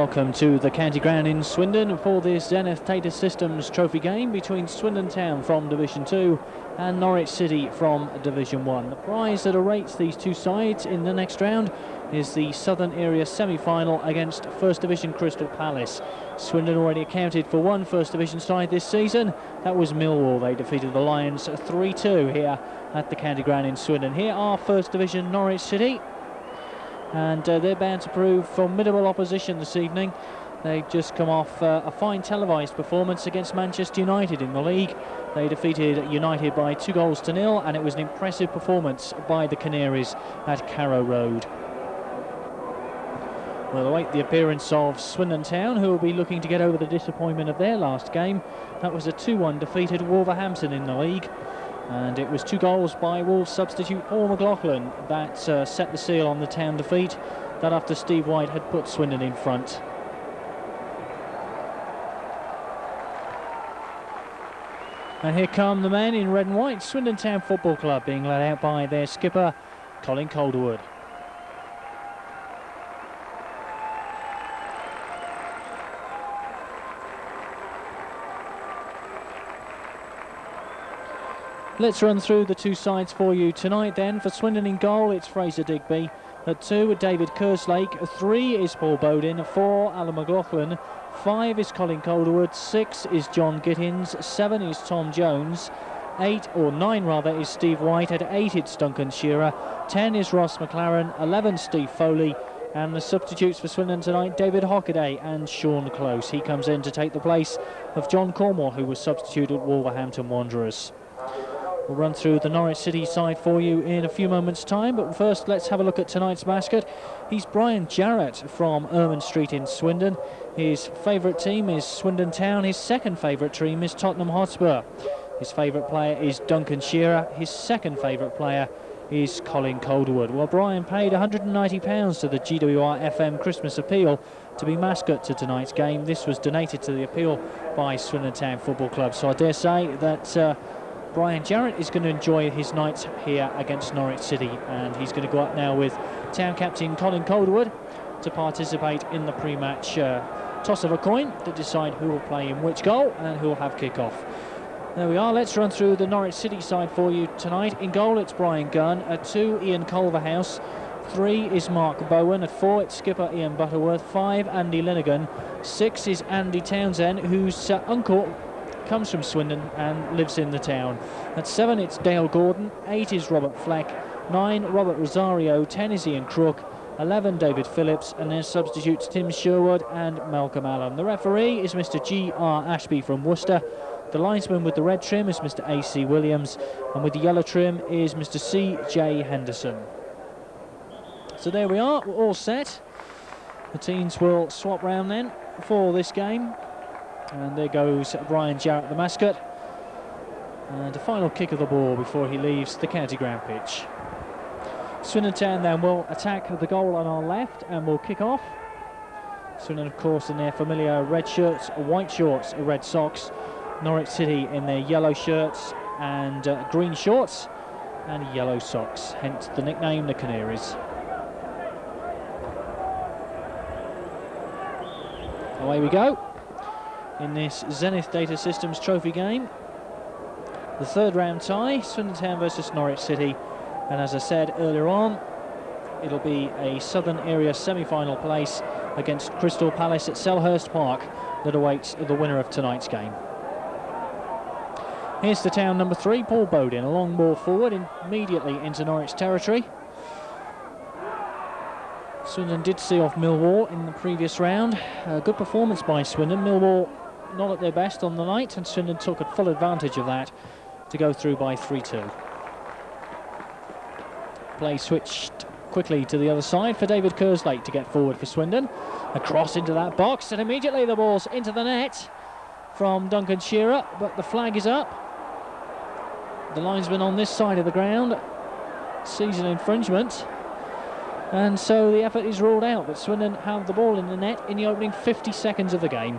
Welcome to the county ground in Swindon for this Zenith Data Systems Trophy game between Swindon Town from Division 2 and Norwich City from Division 1. The prize that awaits these two sides in the next round is the Southern Area semi-final against First Division Crystal Palace. Swindon already accounted for one First Division side this season. That was Millwall. They defeated the Lions 3-2 here at the county ground in Swindon. Here are First Division Norwich City, and they're bound to prove formidable opposition this evening. They've just come off a fine televised performance against Manchester United in the league. They defeated United by 2-0, and it was an impressive performance by the Canaries at Carrow Road. We'll await the appearance of Swindon Town, who will be looking to get over the disappointment of their last game. That was a 2-1 defeat at Wolverhampton in the league. And it was 2 goals by Wolves substitute Paul McLaughlin that set the seal on the Town defeat. That after Steve White had put Swindon in front. And here come the men in red and white. Swindon Town Football Club being led out by their skipper, Colin Calderwood. Let's run through the two sides for you tonight then. For Swindon in goal, it's Fraser Digby. At 2, David Kerslake. 3 is Paul Bodin. 4, Alan McLaughlin. 5 is Colin Calderwood. 6 is John Gittins. 7 is Tom Jones. 9 is Steve White. At 8, it's Duncan Shearer. 10 is Ross McLaren. 11, Steve Foley. And the substitutes for Swindon tonight, David Hockaday and Sean Close. He comes in to take the place of John Cornwall, who was substituted at Wolverhampton Wanderers. We'll run through the Norwich City side for you in a few moments' time, but first let's have a look at tonight's basket. He's Brian Jarrett from Ermine Street in Swindon. His favourite team is Swindon Town. His second favourite team is Tottenham Hotspur. His favourite player is Duncan Shearer. His second favourite player is Colin Calderwood. Well, Brian paid £190 to the GWR FM Christmas Appeal to be mascot to tonight's game. This was donated to the appeal by Swindon Town Football Club, so I dare say that Brian Jarrett is going to enjoy his night here against Norwich City, and he's going to go up now with Town captain Colin Calderwood to participate in the pre-match toss of a coin to decide who will play in which goal and who will have kick-off. There we are. Let's run through the Norwich City side for you tonight. In goal, it's Brian Gunn. At 2, Ian Culverhouse. 3 is Mark Bowen. At 4, it's skipper Ian Butterworth. 5, Andy Linnigan. 6 is Andy Townsend, whose uncle comes from Swindon and lives in the town. At 7, it's Dale Gordon. 8 is Robert Fleck. 9, Robert Rosario. 10 is Ian Crook. 11, David Phillips, and then substitutes Tim Sherwood and Malcolm Allen. The referee is Mr. G.R. Ashby from Worcester. The linesman with the red trim is Mr. A.C. Williams, and with the yellow trim is Mr. C.J. Henderson. So there we are, we're all set. The teams will swap round then for this game. And there goes Brian Jarrett, the mascot. And a final kick of the ball before he leaves the county ground pitch. Swindon Town then will attack the goal on our left and will kick off. Swindon, of course, in their familiar red shirts, white shorts, red socks. Norwich City in their yellow shirts and green shorts and yellow socks, hence the nickname the Canaries. Away we go in this Zenith Data Systems Trophy game. The third round tie, Swindon Town versus Norwich City, and as I said earlier on, it'll be a Southern Area semi-final place against Crystal Palace at Selhurst Park that awaits the winner of tonight's game. Here's the Town number 3, Paul Bodin, a long ball forward immediately into Norwich territory. Swindon did see off Millwall in the previous round. A good performance by Swindon. Millwall not at their best on the night, and Swindon took a full advantage of that to go through by 3-2. Play switched quickly to the other side for David Kerslake to get forward for Swindon. A cross into that box, and immediately the ball's into the net from Duncan Shearer, but the flag is up. The linesman on this side of the ground sees an infringement, and so the effort is ruled out, but Swindon have the ball in the net in the opening 50 seconds of the game.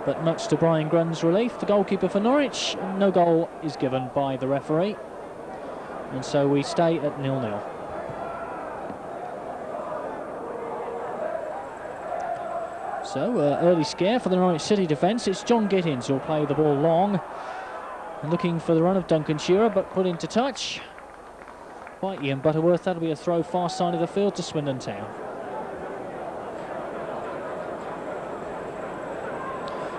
But much to Brian Grunn's relief, the goalkeeper for Norwich, no goal is given by the referee, and so we stay at 0-0. So, early scare for the Norwich City defence. It's John Gittins who'll play the ball long. And looking for the run of Duncan Shearer, but put into touch by Ian Butterworth. That'll be a throw far side of the field to Swindon Town.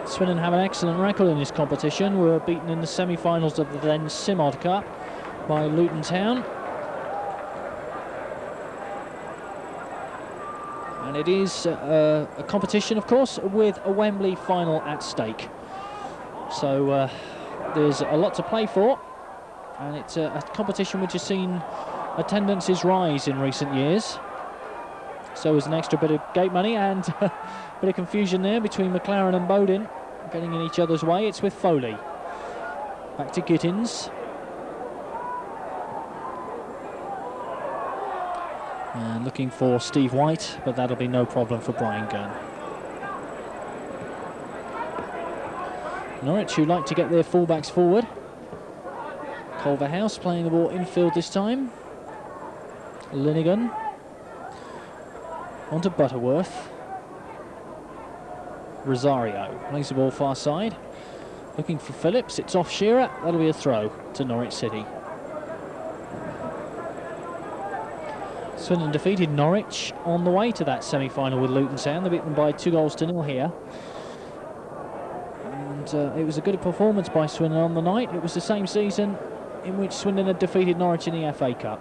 Swindon have an excellent record in this competition. We were beaten in the semi-finals of the then Simod Cup by Luton Town. And it is a competition, of course, with a Wembley final at stake. So there's a lot to play for, and it's a competition which has seen attendances rise in recent years. So there's an extra bit of gate money and a bit of confusion there between McLaren and Bodin, getting in each other's way. It's with Foley. Back to Gittins. And looking for Steve White, but that'll be no problem for Brian Gunn. Norwich, who like to get their fullbacks forward. Culverhouse playing the ball infield this time. Linigan. On to Butterworth. Rosario plays the ball far side. Looking for Phillips, it's off Shearer. That'll be a throw to Norwich City. Swindon defeated Norwich on the way to that semi-final with Luton Town. They beat them by 2-0 here. And it was a good performance by Swindon on the night. It was the same season in which Swindon had defeated Norwich in the FA Cup.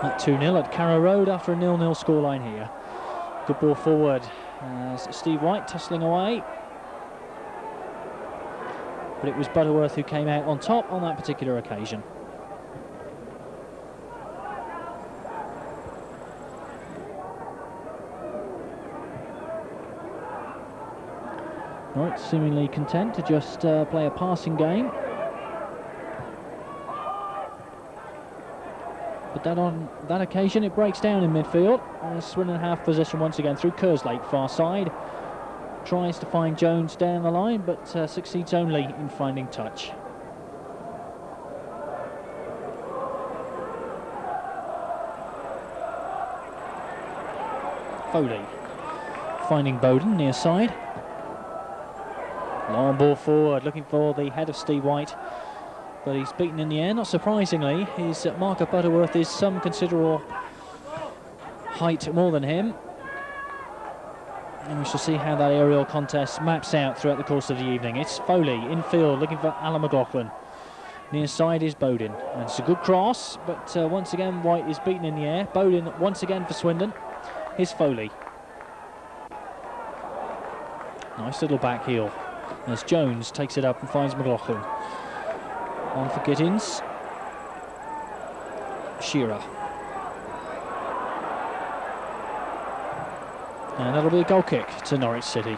At 2-0 at Carrow Road after a 0-0 scoreline here. Good ball forward as Steve White tussling away. But it was Butterworth who came out on top on that particular occasion. Norwich seemingly content to just play a passing game. But on that occasion it breaks down in midfield as Swindon have possession once again through Kerslake far side. Tries to find Jones down the line, but succeeds only in finding touch. Foley finding Bodin near side. Long ball forward, looking for the head of Steve White, but he's beaten in the air. Not surprisingly, his marker Butterworth is some considerable height more than him. And we shall see how that aerial contest maps out throughout the course of the evening. It's Foley infield, looking for Alan McLaughlin. Near side is Bodin, and it's a good cross, but once again White is beaten in the air. Bodin once again for Swindon. Here's Foley. Nice little back heel as Jones takes it up and finds McLaughlin. On for Gittins. Shearer. And that'll be a goal kick to Norwich City.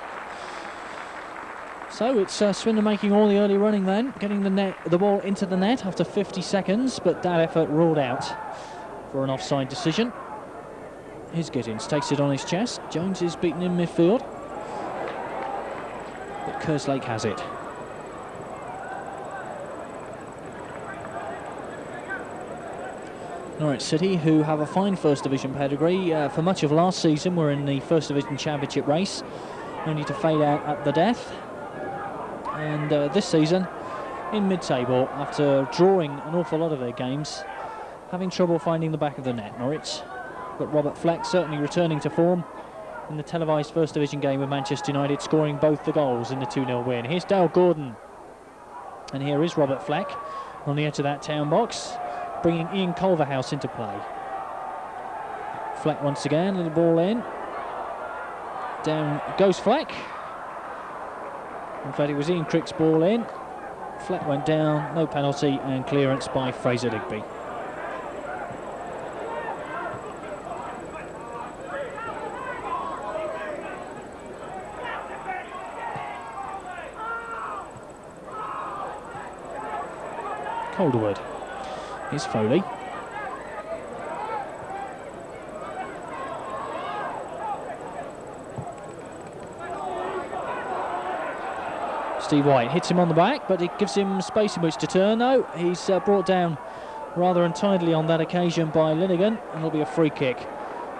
So it's Swindon making all the early running then, getting the ball into the net after 50 seconds, but that effort ruled out for an offside decision. Here's Gittins, takes it on his chest. Jones is beaten in midfield, but Kerslake has it. Norwich City, who have a fine First Division pedigree, for much of last season were in the First Division Championship race, only to fade out at the death. And this season, in mid-table, after drawing an awful lot of their games, having trouble finding the back of the net, Norwich. But Robert Fleck certainly returning to form in the televised First Division game with Manchester United, scoring both the goals in the 2-0 win. Here's Dale Gordon, and here is Robert Fleck on the edge of that Town box, bringing Ian Culverhouse into play. Fleck once again, little ball in. Down goes Fleck. In fact, it was Ian Crick's ball in. Fleck went down, no penalty, and clearance by Fraser Digby. Calderwood. Here's Foley. Steve White hits him on the back, but it gives him space in which to turn. No, he's brought down rather untidily on that occasion by Linigan, and it'll be a free kick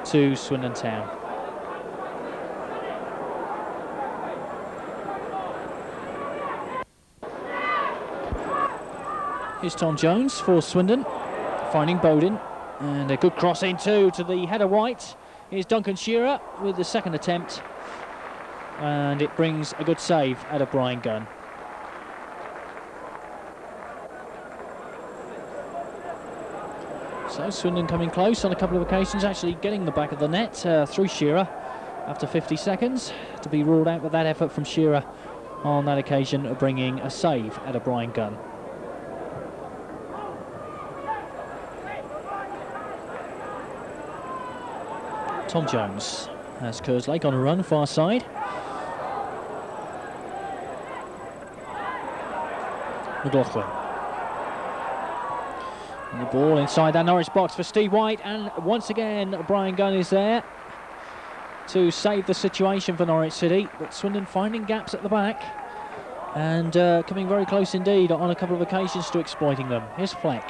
to Swindon Town. Here's Tom Jones for Swindon, finding Bodin, and a good cross in too to the header White. Here's Duncan Shearer with the second attempt, and it brings a good save out of Brian Gunn. So Swindon coming close on a couple of occasions, actually getting the back of the net through Shearer after 50 seconds, to be ruled out with that effort from Shearer on that occasion of bringing a save out of Brian Gunn. Tom Jones has Kerslake on a run, far side. McLaughlin. And the ball inside that Norwich box for Steve White, and once again Brian Gunn is there to save the situation for Norwich City, but Swindon finding gaps at the back and coming very close indeed on a couple of occasions to exploiting them. Here's Fleck.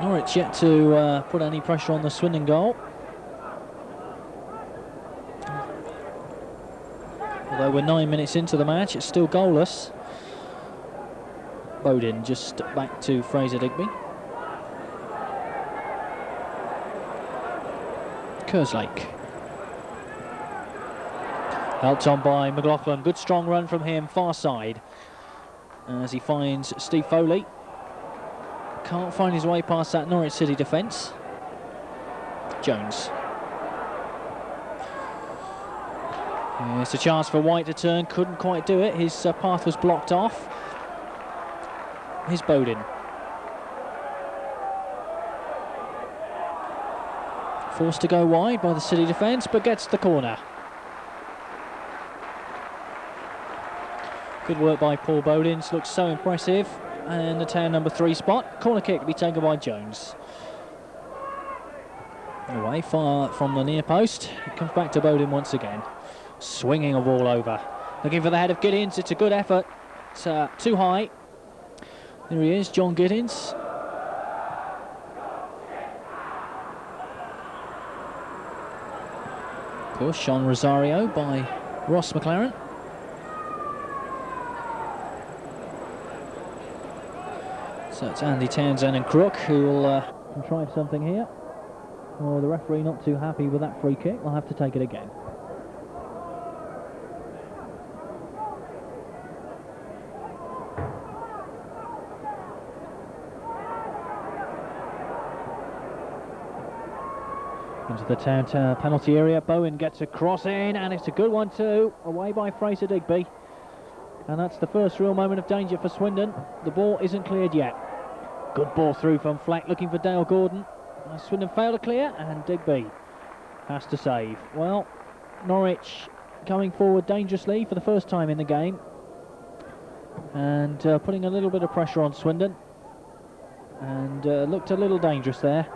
Norwich yet to put any pressure on the Swindon goal. Although we're 9 minutes into the match, it's still goalless. Bodin just back to Fraser Digby. Kerslake. Helped on by McLaughlin. Good strong run from him, far side, as he finds Steve Foley. Can't find his way past that Norwich City defence. Jones. It's a chance for White to turn, couldn't quite do it. His path was blocked off. Here's Bodin. Forced to go wide by the City defence, but gets the corner. Good work by Paul Bodin, looks so impressive. And the Town number 3 spot. Corner kick to be taken by Jones. Away far from the near post. It comes back to Bodin once again. Swinging a ball over. Looking for the head of Giddins. It's a good effort. It's too high. There he is, John Giddins. Push on Rosario by Ross McLaren. So it's Andy Townsend and Crook who will contrive something here. Or the referee not too happy with that free kick. They'll have to take it again. Into the Town penalty area. Bowen gets a cross in, and it's a good one too. Away by Fraser Digby. And that's the first real moment of danger for Swindon. The ball isn't cleared yet. Good ball through from Fleck, looking for Dale Gordon. Swindon failed to clear, and Digby has to save. Well, Norwich coming forward dangerously for the first time in the game, and putting a little bit of pressure on Swindon, and looked a little dangerous there.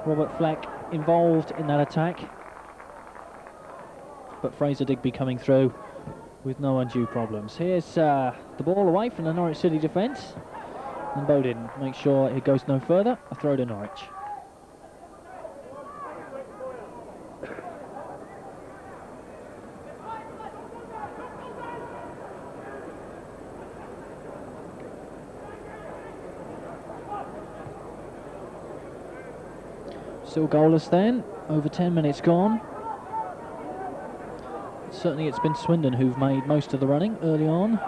Robert Fleck involved in that attack, but Fraser Digby coming through with no undue problems. Here's the ball away from the Norwich City defence, and Bodin makes sure it goes no further. A throw to Norwich. Still goalless then, over 10 minutes gone. Certainly it's been Swindon who've made most of the running early on.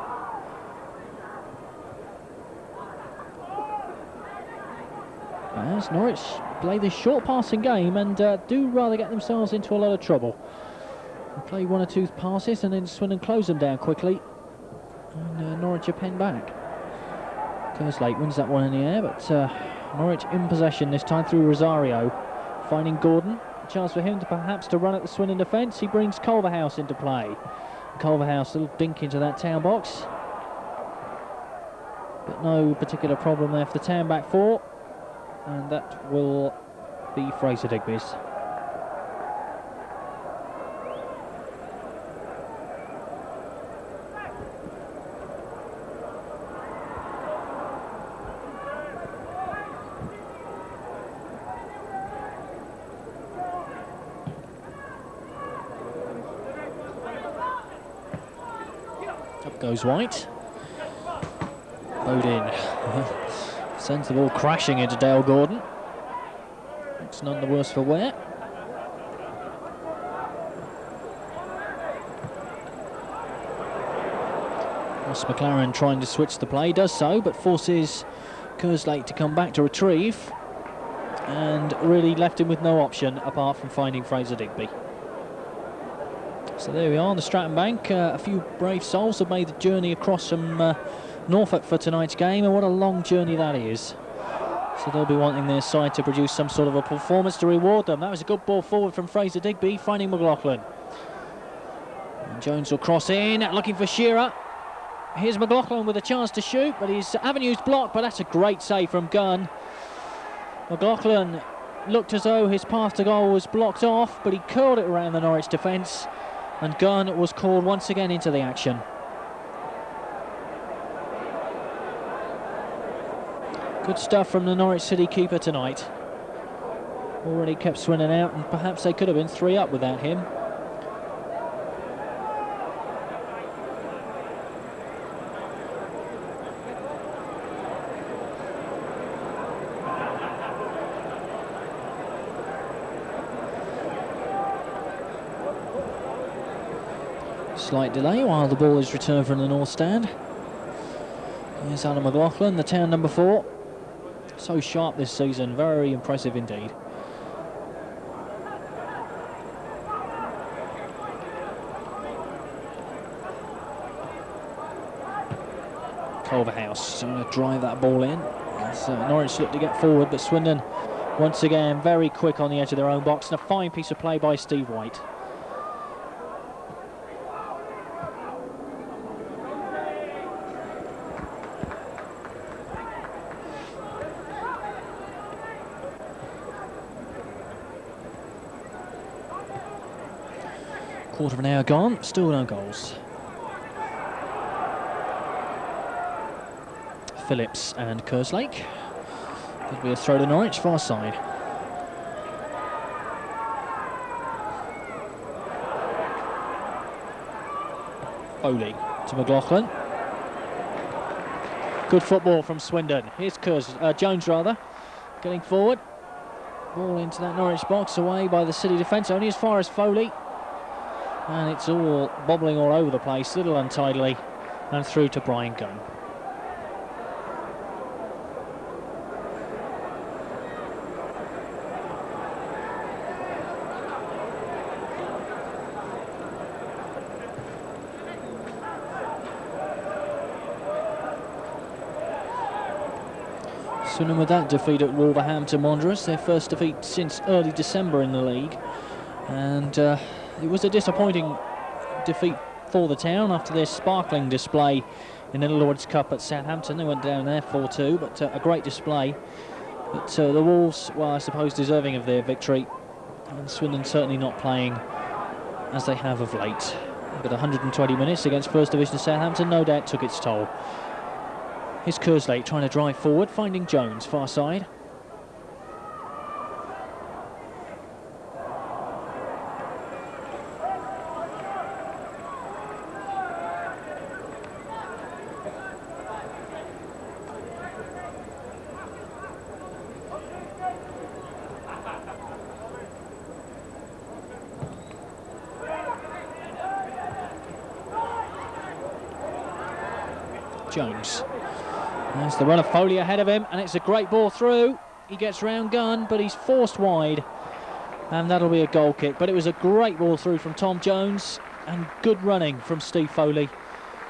As Norwich play this short passing game and do rather get themselves into a lot of trouble. They play one or two passes and then Swindon close them down quickly, and Norwich are penned back. Kerslake wins that one in the air, but Norwich in possession this time through Rosario, finding Gordon. A chance for him to perhaps to run at the Swindon defence. He brings Culverhouse into play. Culverhouse, a little dink into that Town box. But no particular problem there for the Town back four, and that will be Fraser Digby's. Up goes White. Bodin sends the ball crashing into Dale Gordon. It's none the worse for wear. Ross McLaren trying to switch the play, does so, but forces Kerslake to come back to retrieve, and really left him with no option apart from finding Fraser Digby. So there we are on the Stratton Bank. A few brave souls have made the journey across from Norfolk for tonight's game, and what a long journey that is. So they'll be wanting their side to produce some sort of a performance to reward them. That was a good ball forward from Fraser Digby, finding McLaughlin. And Jones will cross in, looking for Shearer. Here's McLaughlin with a chance to shoot, but his avenue's blocked, but that's a great save from Gunn. McLaughlin looked as though his path to goal was blocked off, but he curled it around the Norwich defence, and Gunn was called once again into the action. Good stuff from the Norwich City keeper tonight. Already kept Swindon out, and perhaps they could have been 3 up without him. Slight delay while the ball is returned from the north stand. Here's Alan McLaughlin, the Town number 4. So sharp this season, very impressive indeed. Culverhouse trying to drive that ball in. As Norwich look to get forward, but Swindon once again very quick on the edge of their own box, and a fine piece of play by Steve White. Quarter of an hour gone, still no goals. Phillips and Kerslake. That'll be a throw to Norwich, far side. Foley to McLaughlin. Good football from Swindon. Here's Jones getting forward. Ball into that Norwich box, away by the City defence, only as far as Foley. And it's all bobbling all over the place, a little untidily, and through to Brian Gunn. Swindon with that defeat at Wolverhampton Wanderers, their first defeat since early December in the league. And it was a disappointing defeat for the Town after their sparkling display in the Lord's Cup at Southampton. They went down there 4-2, but a great display. But the Wolves, well, I suppose, deserving of their victory. And Swindon certainly not playing as they have of late. But 120 minutes against First Division Southampton no doubt took its toll. Here's Kerslake trying to drive forward, finding Jones, far side. Jones. There's the run of Foley ahead of him, and it's a great ball through. He gets round Gunn, but he's forced wide, and that'll be a goal kick. But it was a great ball through from Tom Jones, and good running from Steve Foley,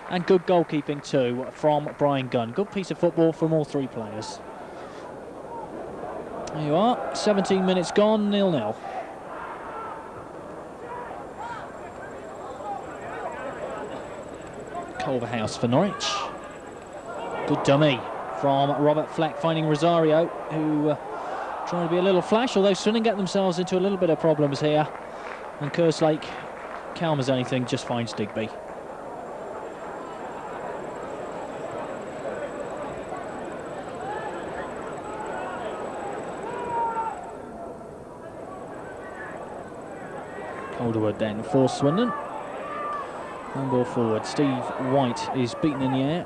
and good goalkeeping too from Brian Gunn. Good piece of football from all 3 players. There you are, 17 minutes gone, 0-0. Culverhouse for Norwich. Good dummy from Robert Fleck, finding Rosario, who trying to be a little flash, although Swindon get themselves into a little bit of problems here. And Kerslake, calm as anything, just finds Digby. Calderwood then for Swindon. One ball forward. Steve White is beaten in the air.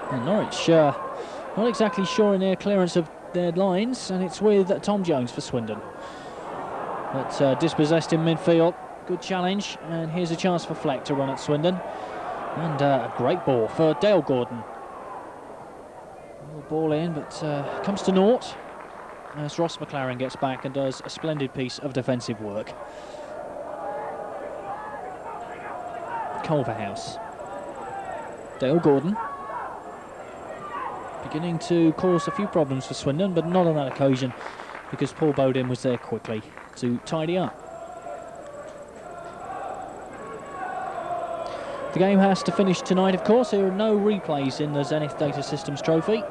And Norwich not exactly sure in their clearance of their lines, and it's with Tom Jones for Swindon. But dispossessed in midfield. Good challenge, and here's a chance for Fleck to run at Swindon. And a great ball for Dale Gordon. Ball in, but comes to naught as Ross McLaren gets back and does a splendid piece of defensive work. Culverhouse. Dale Gordon. Beginning to cause a few problems for Swindon, but not on that occasion because Paul Bodin was there quickly to tidy up. The game has to finish tonight, of course. There are no replays in the Zenith Data Systems Trophy.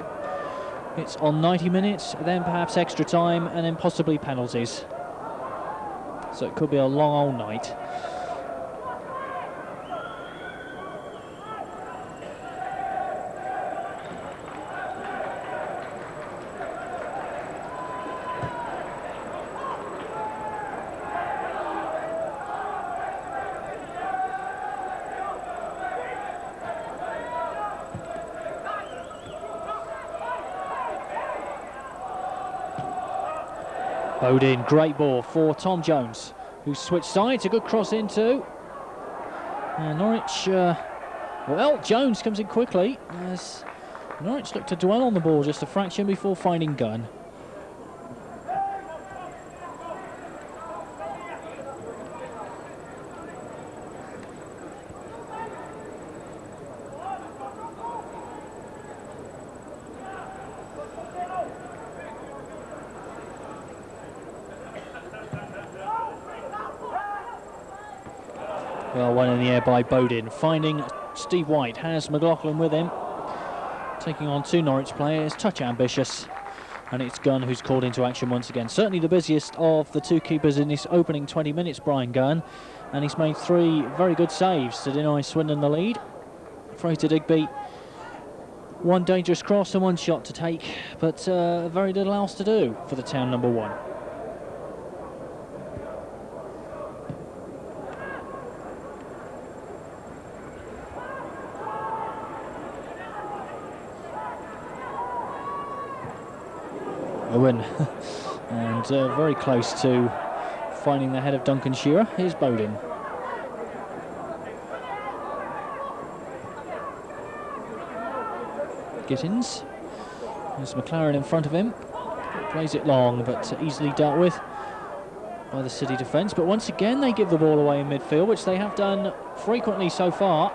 It's on 90 minutes, then perhaps extra time, and then possibly penalties. So it could be a long old night. Bodin, great ball for Tom Jones, who switched sides. A good cross into. And Norwich, well, Jones comes in quickly as Norwich looked to dwell on the ball just a fraction before finding Gunn. Well, one in the air by Bodin, finding Steve White, has McLaughlin with him, taking on two Norwich players, touch ambitious, and it's Gunn who's called into action once again. Certainly the busiest of the two keepers in this opening 20 minutes, Brian Gunn, and he's made three very good saves to deny Swindon the lead. Fraser Digby, one dangerous cross and one shot to take, but very little else to do for the Town number one. Owen, and very close to finding the head of Duncan Shearer. Here's Bodin. Gittins. There's McLaren in front of him. Plays it long, but easily dealt with by the City defence. But once again, they give the ball away in midfield, which they have done frequently so far.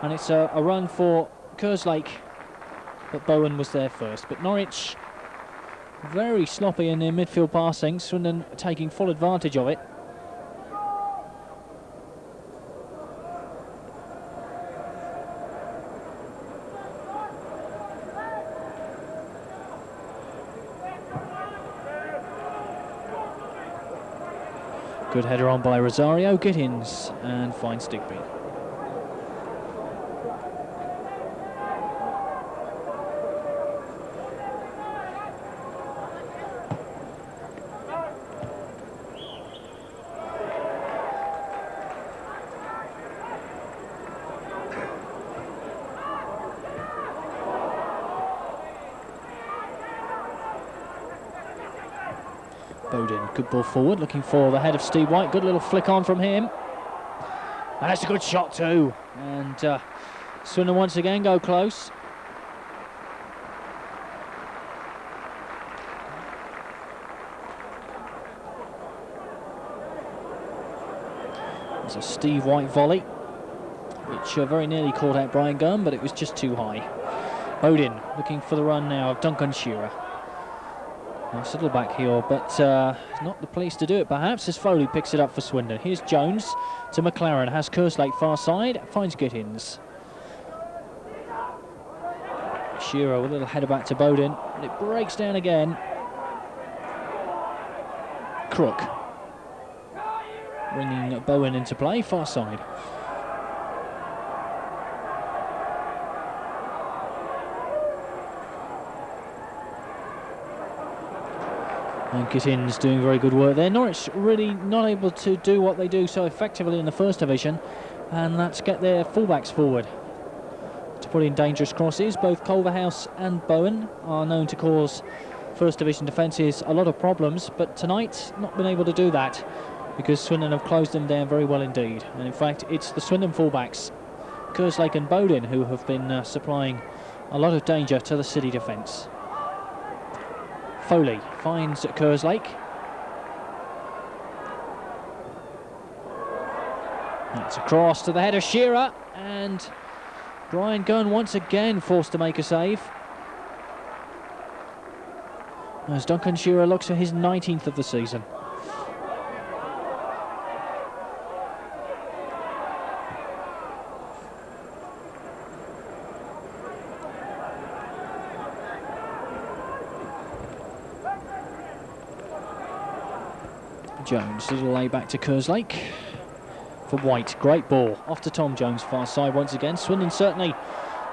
And it's a run for Kerslake, but Bowen was there first. But Norwich very sloppy in their midfield passing, Swindon taking full advantage of it. Good header on by Rosario, Gittins, and finds Digby. Bodin, good ball forward, looking for the head of Steve White. Good little flick on from him. And that's a good shot too. And Swindon once again go close. It's a Steve White volley, which very nearly caught out Brian Gunn, but it was just too high. Bodin looking for the run now of Duncan Shearer. Nice little back heel, but not the place to do it perhaps, as Foley picks it up for Swindon. Here's Jones to McLaren, has Kerslake far side, finds Gittins. Shearer with a little header back to Bodin, and it breaks down again. Crook bringing Bowen into play, far side. And Gittins doing very good work there. Norwich really not able to do what they do so effectively in the First Division, and that's get their fullbacks forward to put in dangerous crosses. Both Culverhouse and Bowen are known to cause First Division defences a lot of problems, but tonight not been able to do that because Swindon have closed them down very well indeed. And in fact, it's the Swindon fullbacks, Kerslake and Bodin, who have been supplying a lot of danger to the City defence. Foley finds Kerslake. That's a cross to the head of Shearer, and Brian Gunn once again forced to make a save, as Duncan Shearer looks at his 19th of the season. Jones, little lay back to Kerslake for White. Great ball off to Tom Jones, far side once again. Swindon certainly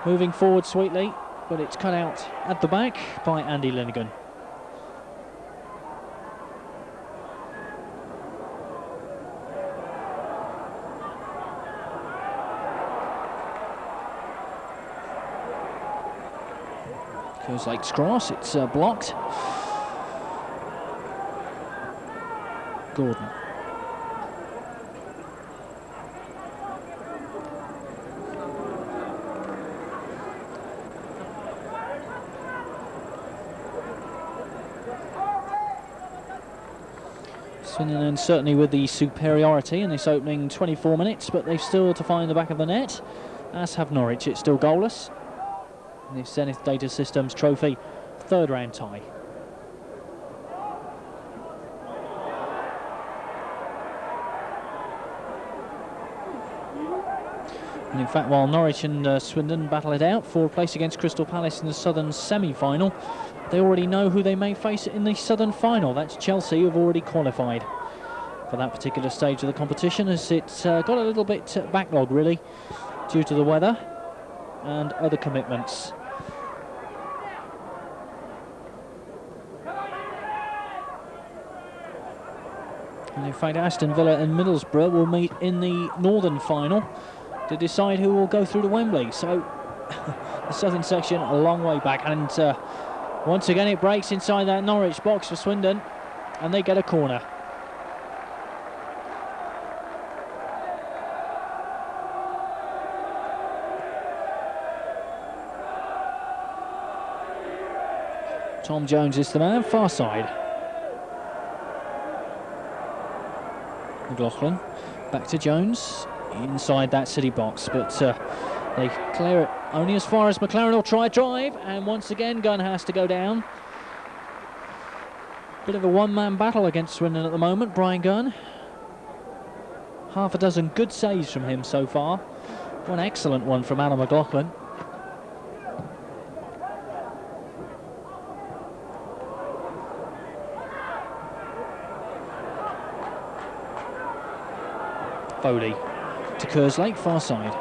moving forward sweetly, but it's cut out at the back by Andy Linnigan. Kerslake's cross, it's blocked. Gordon. Swindon certainly with the superiority in this opening 24 minutes, but they've still to find the back of the net, as have Norwich. It's still goalless in this Zenith Data Systems Trophy third round tie. And in fact, while Norwich and Swindon battle it out for a place against Crystal Palace in the Southern semi-final, they already know who they may face in the Southern final. That's Chelsea, who've already qualified for that particular stage of the competition, as it's got a little bit backlog really due to the weather and other commitments. And in fact, Aston Villa and Middlesbrough will meet in the Northern final to decide who will go through to Wembley. So the Southern section a long way back, and once again it breaks inside that Norwich box for Swindon, and they get a corner. Tom Jones is the man, far side. McLaughlin back to Jones inside that City box, but they clear it only as far as McLaren will try drive, and once again Gunn has to go down. Bit of a one-man battle against Swindon at the moment, Brian Gunn. Half a dozen good saves from him so far. One excellent one from Alan McLaughlin. Foley to Kerslake, far side.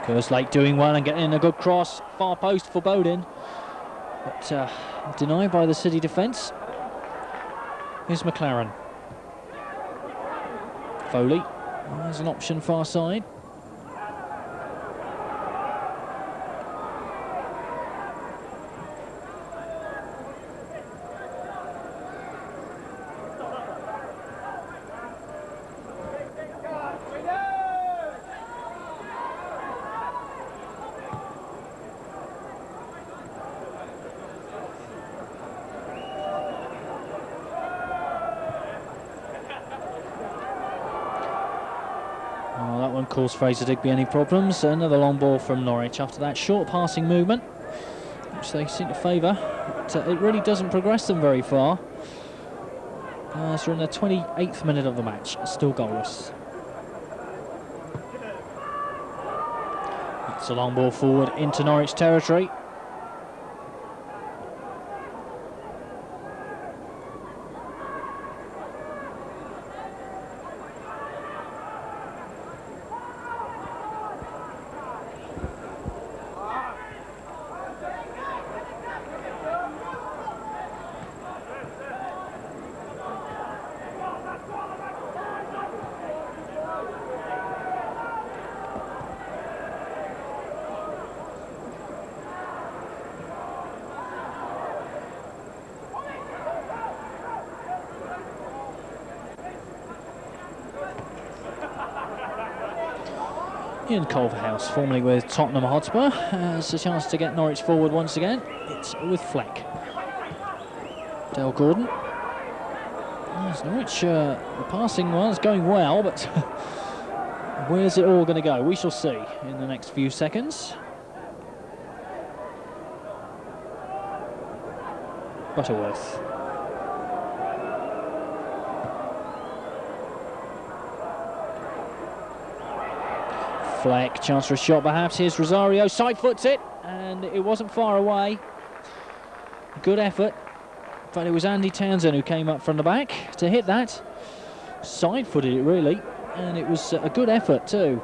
Kerslake doing well and getting a good cross, far post for Bodin, but denied by the City defence. Here's McLaren. Foley, there's an option far side. Cause Fraser Digby any problems. Another long ball from Norwich after that short passing movement, which they seem to favour, but it really doesn't progress them very far. As we're in the 28th minute of the match, still goalless. It's a long ball forward into Norwich territory. Ian Culverhouse, formerly with Tottenham Hotspur, has a chance to get Norwich forward once again. It's with Fleck. Dale Gordon. Yes, Norwich, the passing was going well, but where's it all going to go? We shall see in the next few seconds. Butterworth. Fleck, chance for a shot perhaps. Here's Rosario, side foots it, and it wasn't far away. Good effort, but it was Andy Townsend who came up from the back to hit that. Side footed it really, and it was a good effort too.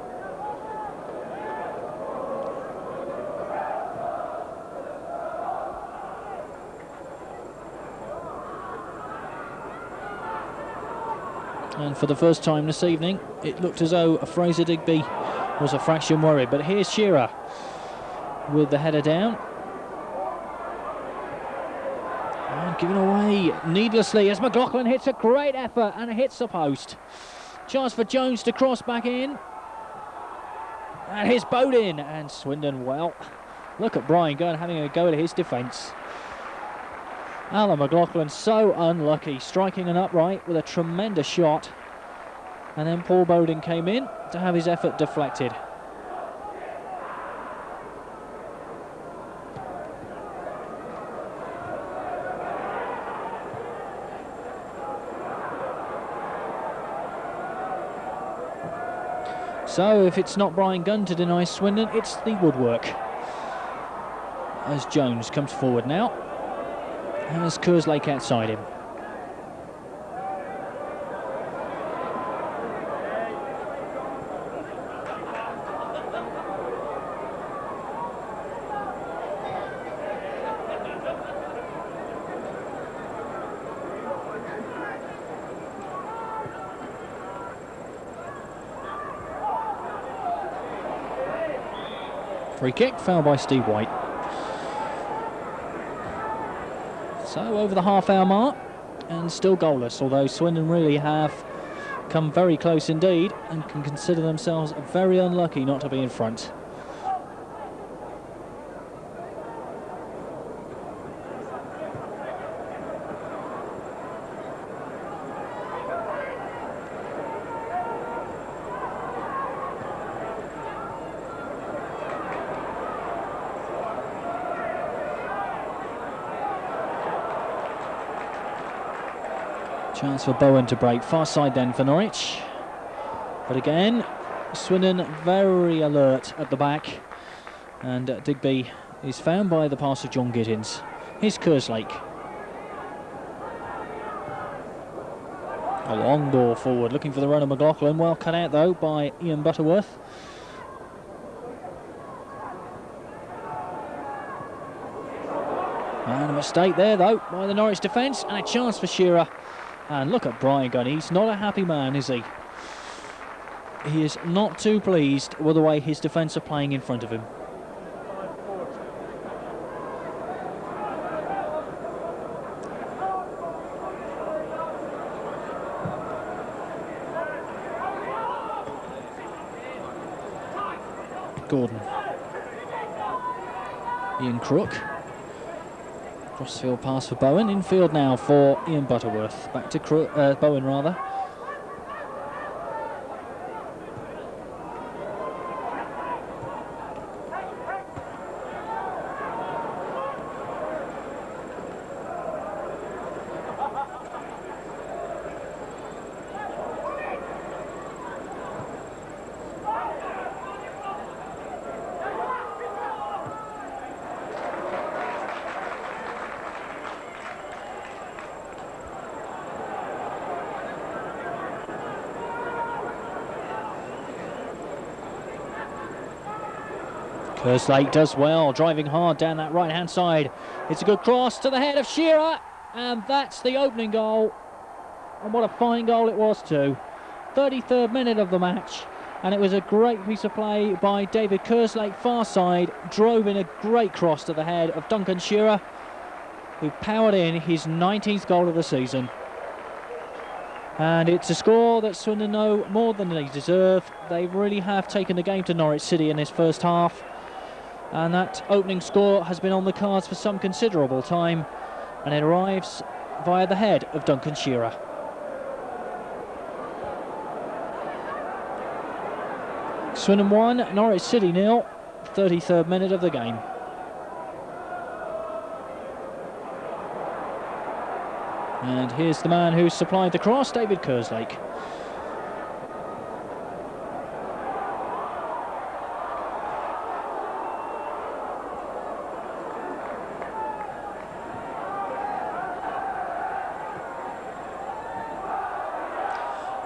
And for the first time this evening, it looked as though Fraser Digby was a fraction worried. But here's Shearer with the header down. And given away needlessly as McLaughlin hits a great effort and hits the post. Chance for Jones to cross back in. And here's Bodin, and Swindon, well, look at Brian Gunn having a go at his defence. Alan McLaughlin so unlucky, striking an upright with a tremendous shot. And then Paul Bodin came in to have his effort deflected. So if it's not Brian Gunn to deny Swindon, it's the woodwork. As Jones comes forward now. Has Kerslake outside him. Free kick, foul by Steve White. So over the half-hour mark, and still goalless, although Swindon really have come very close indeed and can consider themselves very unlucky not to be in front. Chance for Bowen to break, far side then for Norwich. But again, Swindon very alert at the back. And Digby is found by the pass of John Giddins. Here's Kerslake. A long ball forward, looking for the run of McLaughlin. Well cut out though by Ian Butterworth. And a mistake there though by the Norwich defence, and a chance for Shearer. And look at Brian Gunn, he's not a happy man, is he? He is not too pleased with the way his defence are playing in front of him. Gordon. Ian Crook. Crossfield pass for Bowen. Infield now for Ian Butterworth. Back to Bowen rather. Kerslake does well, driving hard down that right-hand side. It's a good cross to the head of Shearer, and that's the opening goal. And what a fine goal it was too. 33rd minute of the match, and it was a great piece of play by David Kerslake, far side, drove in a great cross to the head of Duncan Shearer, who powered in his 19th goal of the season. And it's a score that Swindon know more than they deserve. They really have taken the game to Norwich City in this first half, and that opening score has been on the cards for some considerable time, and it arrives via the head of Duncan Shearer. Swindon 1, Norwich City 0, 33rd minute of the game. And here's the man who supplied the cross, David Kerslake.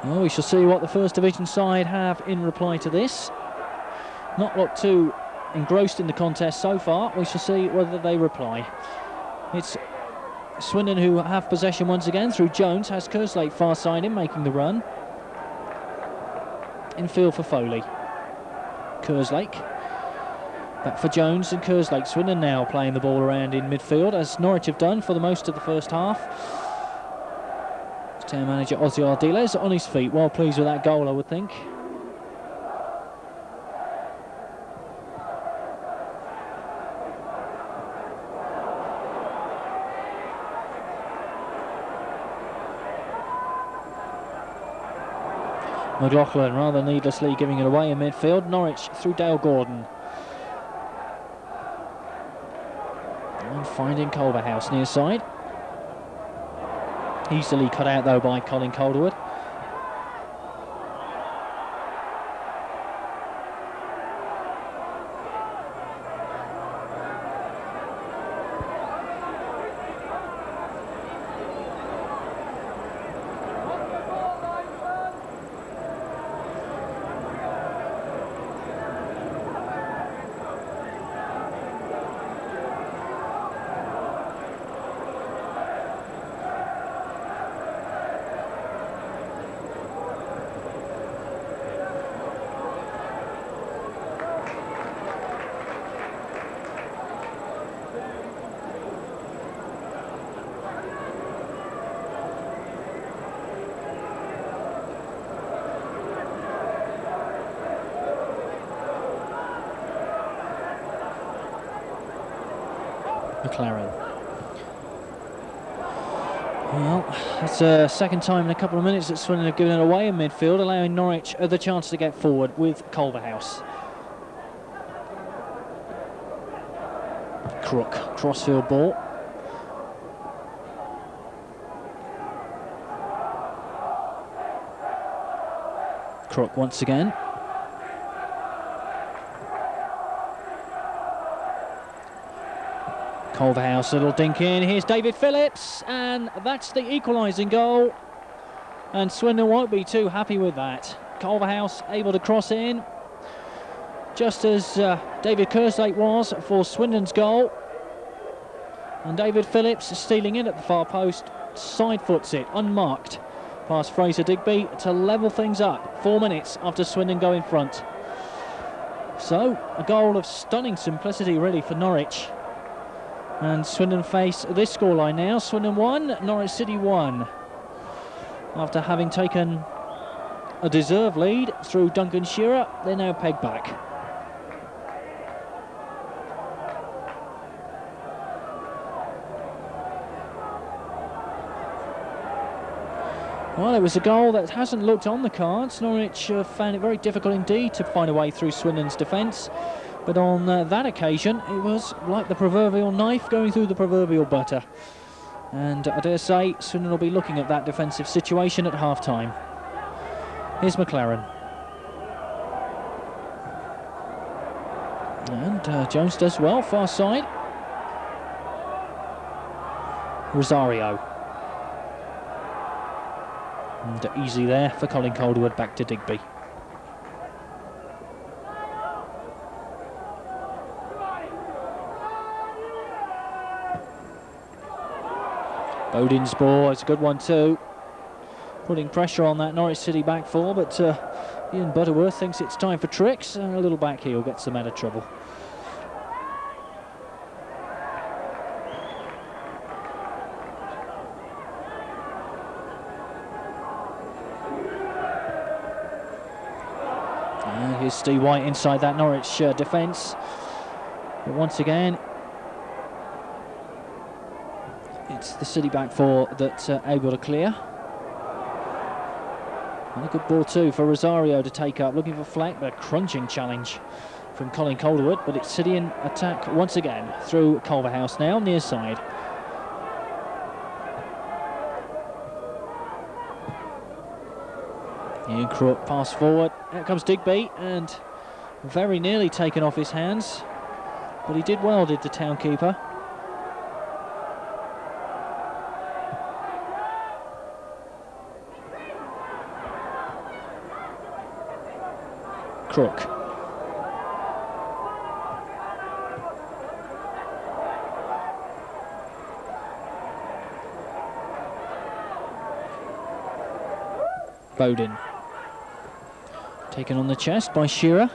Well, we shall see what the First Division side have in reply to this. Not looked too engrossed in the contest so far. We shall see whether they reply. It's Swindon who have possession once again through Jones, has Kerslake far side in, making the run. Infield for Foley. Kerslake. Back for Jones and Kerslake. Swindon now playing the ball around in midfield, as Norwich have done for the most of the first half. Town manager Ozzy Ardiles on his feet, well pleased with that goal, I would think. McLaughlin rather needlessly giving it away in midfield. Norwich through Dale Gordon. And finding Culverhouse near side. Easily cut out though by Colin Calderwood. McLaren. Well, that's the second time in a couple of minutes that Swindon have given it away in midfield, allowing Norwich the chance to get forward with Culverhouse. Crook, crossfield ball. Crook once again. Culverhouse, little dink in. Here's David Phillips, and that's the equalising goal. And Swindon won't be too happy with that. Culverhouse able to cross in, just as David Kerslake was for Swindon's goal. And David Phillips stealing in at the far post, side foots it, unmarked, past Fraser Digby to level things up 4 minutes after Swindon go in front. So, a goal of stunning simplicity really for Norwich. And Swindon face this scoreline now. Swindon 1, Norwich City 1. After having taken a deserved lead through Duncan Shearer, they're now pegged back. Well, it was a goal that hasn't looked on the cards. Norwich found it very difficult indeed to find a way through Swindon's defence. But on that occasion, it was like the proverbial knife going through the proverbial butter. And I dare say Swindon will be looking at that defensive situation at half-time. Here's McLaren. And Jones does well, far side. Rosario. And easy there for Colin Calderwood, back to Digby. Bodin's ball, it's a good one too. Putting pressure on that Norwich City back four, but Ian Butterworth thinks it's time for tricks, and a little back heel gets them out of trouble. And here's Steve White inside that Norwich defence. But once again, it's the City back four that's able to clear. And a good ball too for Rosario to take up, looking for Fleck, but a crunching challenge from Colin Calderwood. But it's City in attack once again through Culverhouse now, near side. Ian Crook pass forward, out comes Digby, and very nearly taken off his hands. But he did well, did the Town keeper. Crook. Bodin. Taken on the chest by Shearer.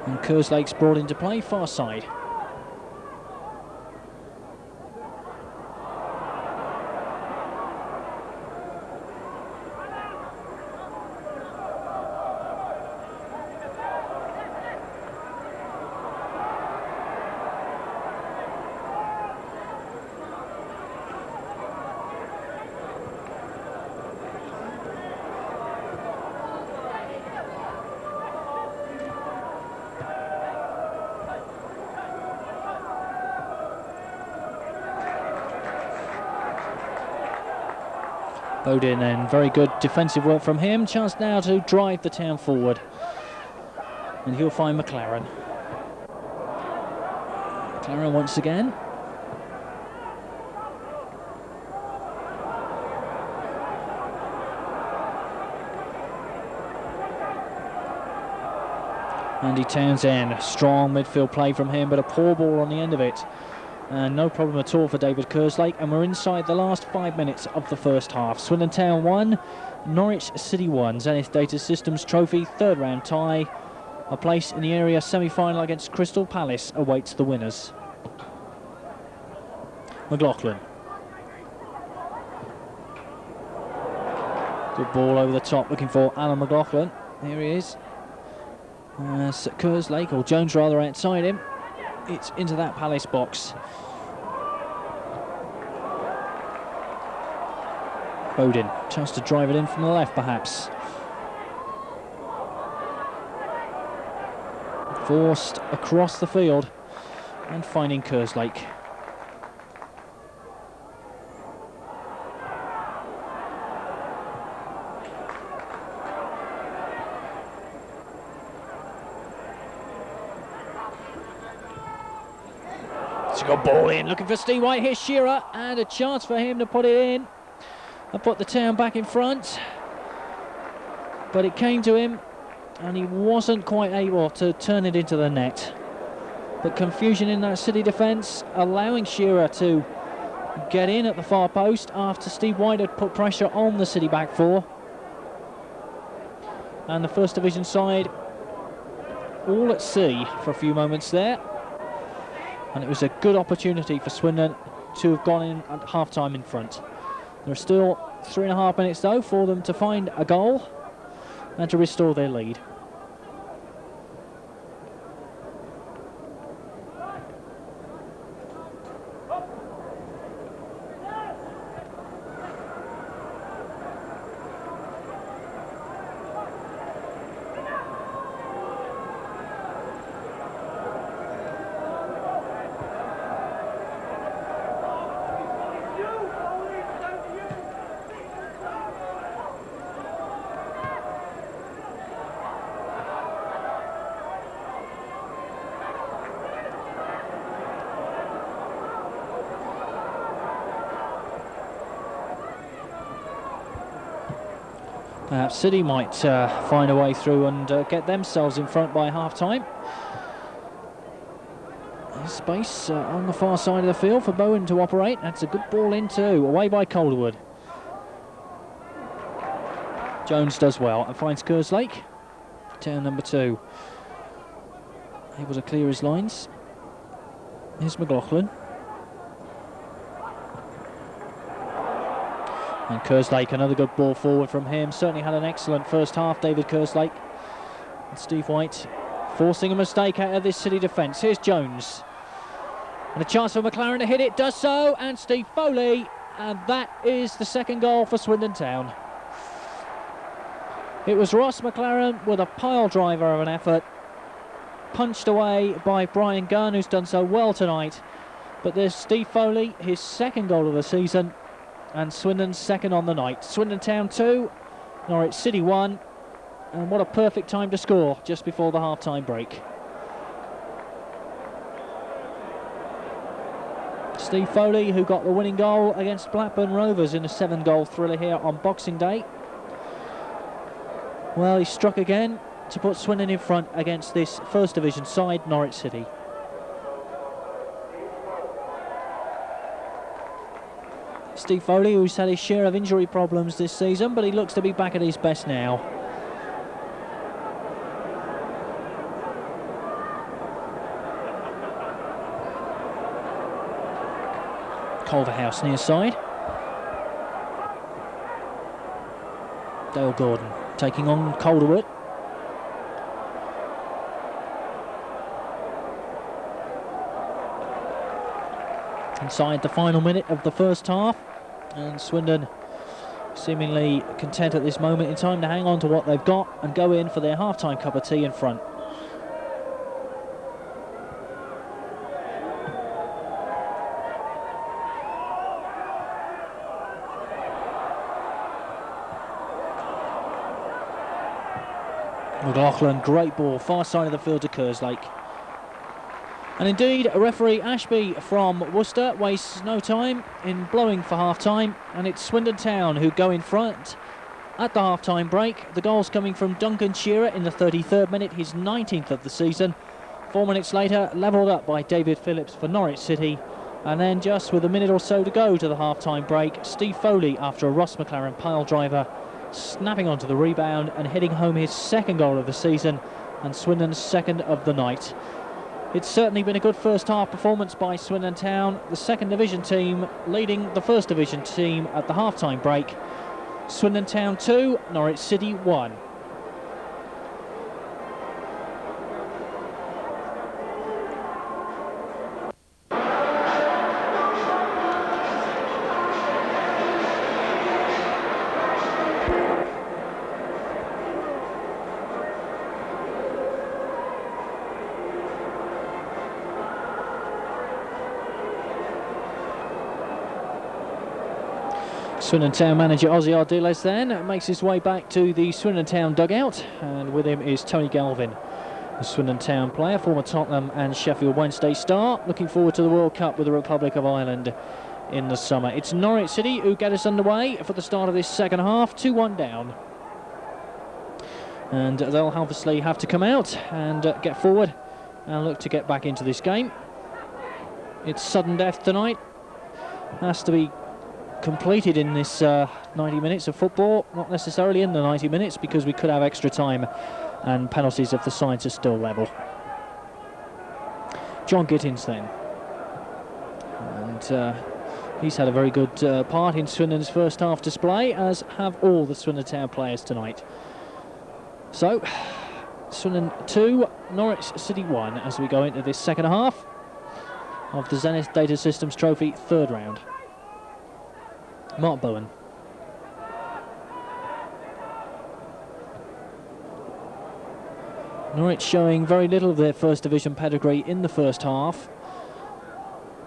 And Kerslake's brought into play, far side. Bodin then, very good defensive work from him. Chance now to drive the Town forward. And he'll find McLaren. McLaren once again. Andy Townsend, strong midfield play from him, but a poor ball on the end of it. And no problem at all for David Kerslake, and we're inside the last 5 minutes of the first half. Swindon Town 1, Norwich City 1. Zenith Data Systems Trophy, third round tie. A place in the area semi-final against Crystal Palace awaits the winners. McLaughlin. Good ball over the top, looking for Alan McLaughlin. Here he is. Kerslake, or Jones rather, outside him. It's into that Palace box. Bodin, chance to drive it in from the left perhaps. Forced across the field and finding Kerslake. It's a good ball in, looking for Steve White. Here's Shearer, and a chance for him to put it in and put the Town back in front. But it came to him, and he wasn't quite able to turn it into the net. But confusion in that City defence, allowing Shearer to get in at the far post after Steve White had put pressure on the City back four. And the First Division side all at sea for a few moments there. And it was a good opportunity for Swindon to have gone in at half-time in front. There are still 3.5 minutes though for them to find a goal and to restore their lead. Perhaps City might find a way through and get themselves in front by half-time. There's space on the far side of the field for Bowen to operate. That's a good ball in too, away by Calderwood. Jones does well and finds Kerslake. Turn number 2. Able to clear his lines. Here's McLaughlin. And Kerslake, another good ball forward from him. Certainly had an excellent first half, David Kerslake. And Steve White forcing a mistake out of this City defence. Here's Jones. And a chance for McLaren to hit it. Does so. And Steve Foley. And that is the second goal for Swindon Town. It was Ross McLaren with a pile driver of an effort. Punched away by Brian Gunn, who's done so well tonight. But there's Steve Foley, his second goal of the season. And Swindon's second on the night. Swindon Town 2, Norwich City 1. And what a perfect time to score just before the half-time break. Steve Foley, who got the winning goal against Blackburn Rovers in a 7-goal thriller here on Boxing Day. Well, he struck again to put Swindon in front against this First Division side, Norwich City. Steve Foley, who's had his share of injury problems this season, but he looks to be back at his best now. Culverhouse near side. Dale Gordon taking on Calderwood. Inside the final minute of the first half, and Swindon seemingly content at this moment in time to hang on to what they've got and go in for their half-time cup of tea in front. McLaughlin, great ball, far side of the field to Kerslake. And indeed, referee Ashby from Worcester wastes no time in blowing for half-time, and it's Swindon Town who go in front at the half-time break. The goals coming from Duncan Shearer in the 33rd minute, his 19th of the season. 4 minutes later, levelled up by David Phillips for Norwich City. And then just with a minute or so to go to the half-time break, Steve Foley, after a Ross McLaren pile driver, snapping onto the rebound and hitting home his second goal of the season and Swindon's second of the night. It's certainly been a good first half performance by Swindon Town, the second division team leading the first division team at the half-time break. Swindon Town 2, Norwich City 1. Swindon Town manager Ozzy Ardiles then makes his way back to the Swindon Town dugout, and with him is Tony Galvin, the Swindon Town player, former Tottenham and Sheffield Wednesday star, looking forward to the World Cup with the Republic of Ireland in the summer. It's Norwich City who get us underway for the start of this second half, 2-1 down. And they'll obviously have to come out and get forward and look to get back into this game. It's sudden death tonight. Has to be completed in this 90 minutes of football, not necessarily in the 90 minutes because we could have extra time and penalties if the sides are still level. John Gittins then, and he's had a very good part in Swindon's first half display, as have all the Swindon Town players tonight. So Swindon 2, Norwich City 1 as we go into this second half of the Zenith Data Systems Trophy third round. Mark Bowen. Norwich showing very little of their first division pedigree in the first half.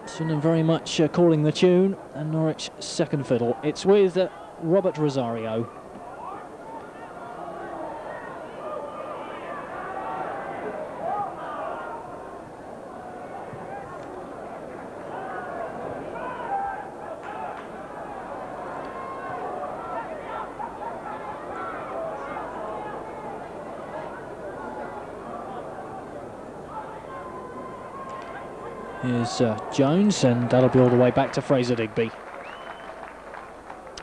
Swindon very much calling the tune, and Norwich second fiddle. It's with Robert Rosario. Here's Jones, and that'll be all the way back to Fraser Digby.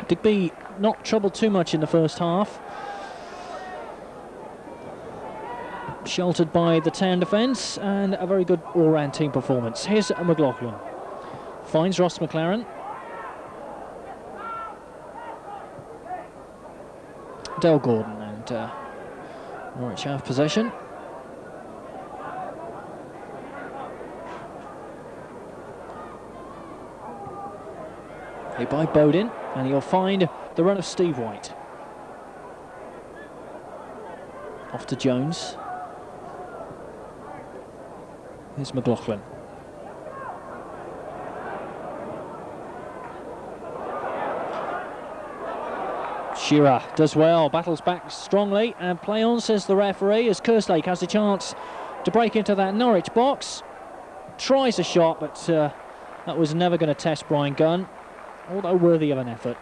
Digby not troubled too much in the first half. Sheltered by the Town defence, and a very good all-round team performance. Here's McLaughlin. Finds Ross McLaren. Dale Gordon, and Norwich have possession. Played by Bodin, and he'll find the run of Steve White. Off to Jones. Here's McLaughlin. Shearer does well, battles back strongly, and play on, says the referee, as Kerslake has a chance to break into that Norwich box. Tries a shot, but that was never going to test Brian Gunn, although worthy of an effort.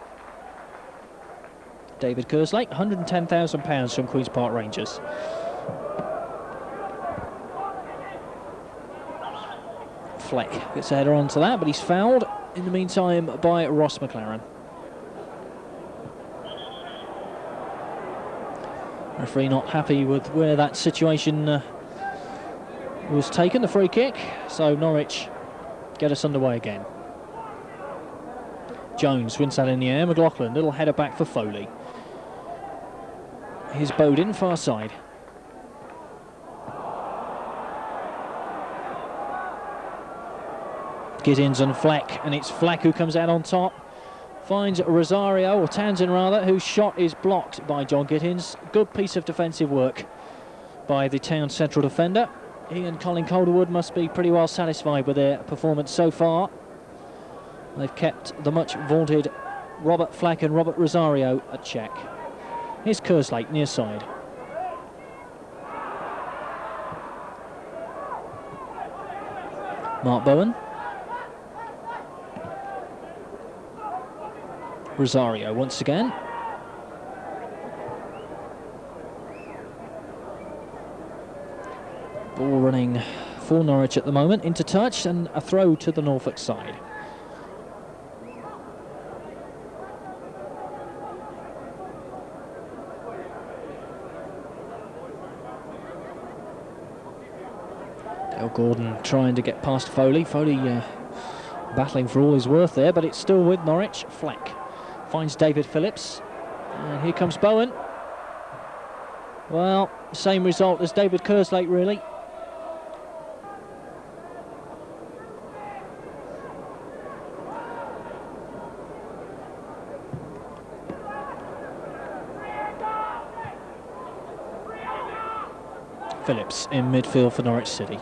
David Kerslake, £110,000 from Queen's Park Rangers. Fleck gets a header onto that, but he's fouled in the meantime by Ross McLaren. Referee not happy with where that situation was taken, the free kick, so Norwich get us underway again. Jones wins that in the air. McLaughlin, little header back for Foley. Here's Bodin, far side. Giddins and Fleck, and it's Fleck who comes out on top. Finds Rosario, or Townsend rather, whose shot is blocked by John Giddins. Good piece of defensive work by the Town central defender. He and Colin Calderwood must be pretty well satisfied with their performance so far. They've kept the much vaunted Robert Fleck and Robert Rosario at check. Here's Kerslake near side. Mark Bowen. Rosario once again. Ball running for Norwich at the moment, into touch, and a throw to the Norfolk side. Dale Gordon trying to get past Foley. Foley battling for all his worth there, but it's still with Norwich. Fleck finds David Phillips, and here comes Bowen. Well, same result as David Kerslake, really. Phillips in midfield for Norwich City.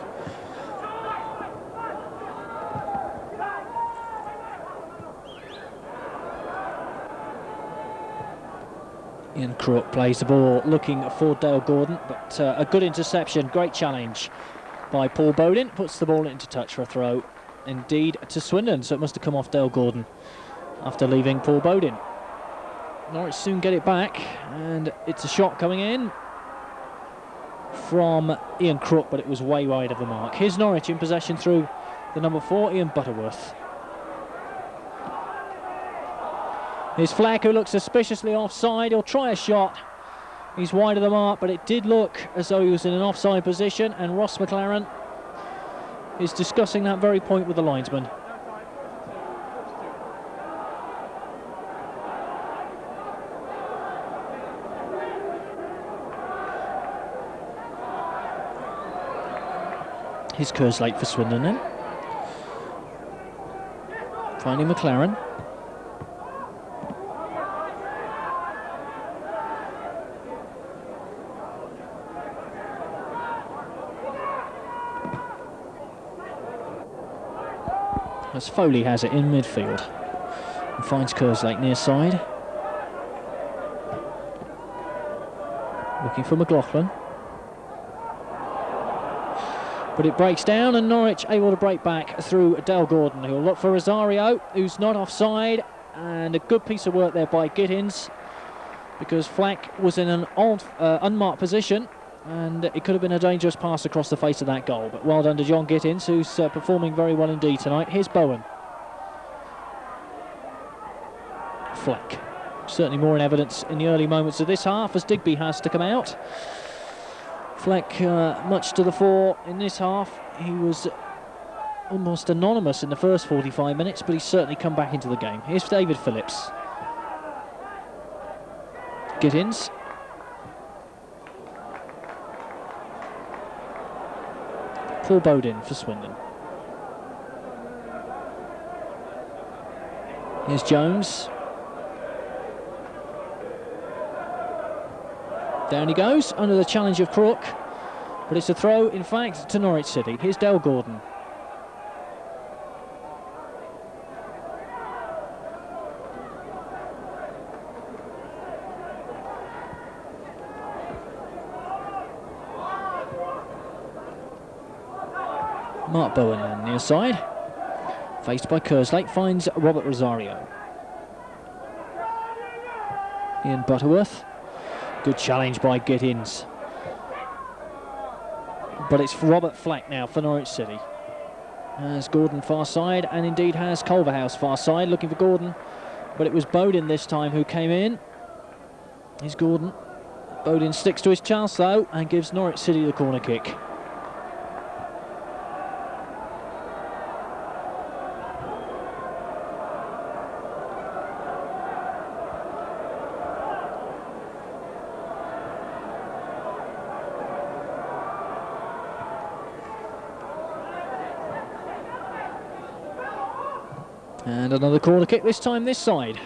Ian Crook plays the ball looking for Dale Gordon, but a good interception, great challenge by Paul Bodin, puts the ball into touch for a throw, indeed to Swindon, so it must have come off Dale Gordon after leaving Paul Bodin. Norwich soon get it back, and it's a shot coming in from Ian Crook, but it was way wide of the mark. Here's Norwich in possession through the number 4, Ian Butterworth. Here's Fleck, who looks suspiciously offside. He'll try a shot. He's wide of the mark, but it did look as though he was in an offside position, and Ross McLaren is discussing that very point with the linesman. Here's Kerslake for Swindon then. Finding McLaren. As Foley has it in midfield and finds Kerslake near side. Looking for McLaughlin. But it breaks down, and Norwich able to break back through Dale Gordon, who'll look for Rosario, who's not offside, and a good piece of work there by Giddins, because Fleck was in an unmarked position, and it could have been a dangerous pass across the face of that goal. But well done to John Gittins, who's performing very well indeed tonight. Here's Bowen. Fleck. Certainly more in evidence in the early moments of this half as Digby has to come out. Fleck much to the fore in this half. He was almost anonymous in the first 45 minutes, but he's certainly come back into the game. Here's David Phillips. Gittins. Paul Bodin for Swindon. Here's Jones. Down he goes, under the challenge of Crook. But it's a throw, in fact, to Norwich City. Here's Dale Gordon. Mark Bowen then, near side. Faced by Kerslake, finds Robert Rosario. Ian Butterworth. Good challenge by Gittins. But it's Robert Fleck now for Norwich City. Has Gordon far side, and indeed has Culverhouse far side, looking for Gordon. But it was Bodin this time who came in. Here's Gordon. Bodin sticks to his chance though, and gives Norwich City the corner kick. And another corner kick, this time this side.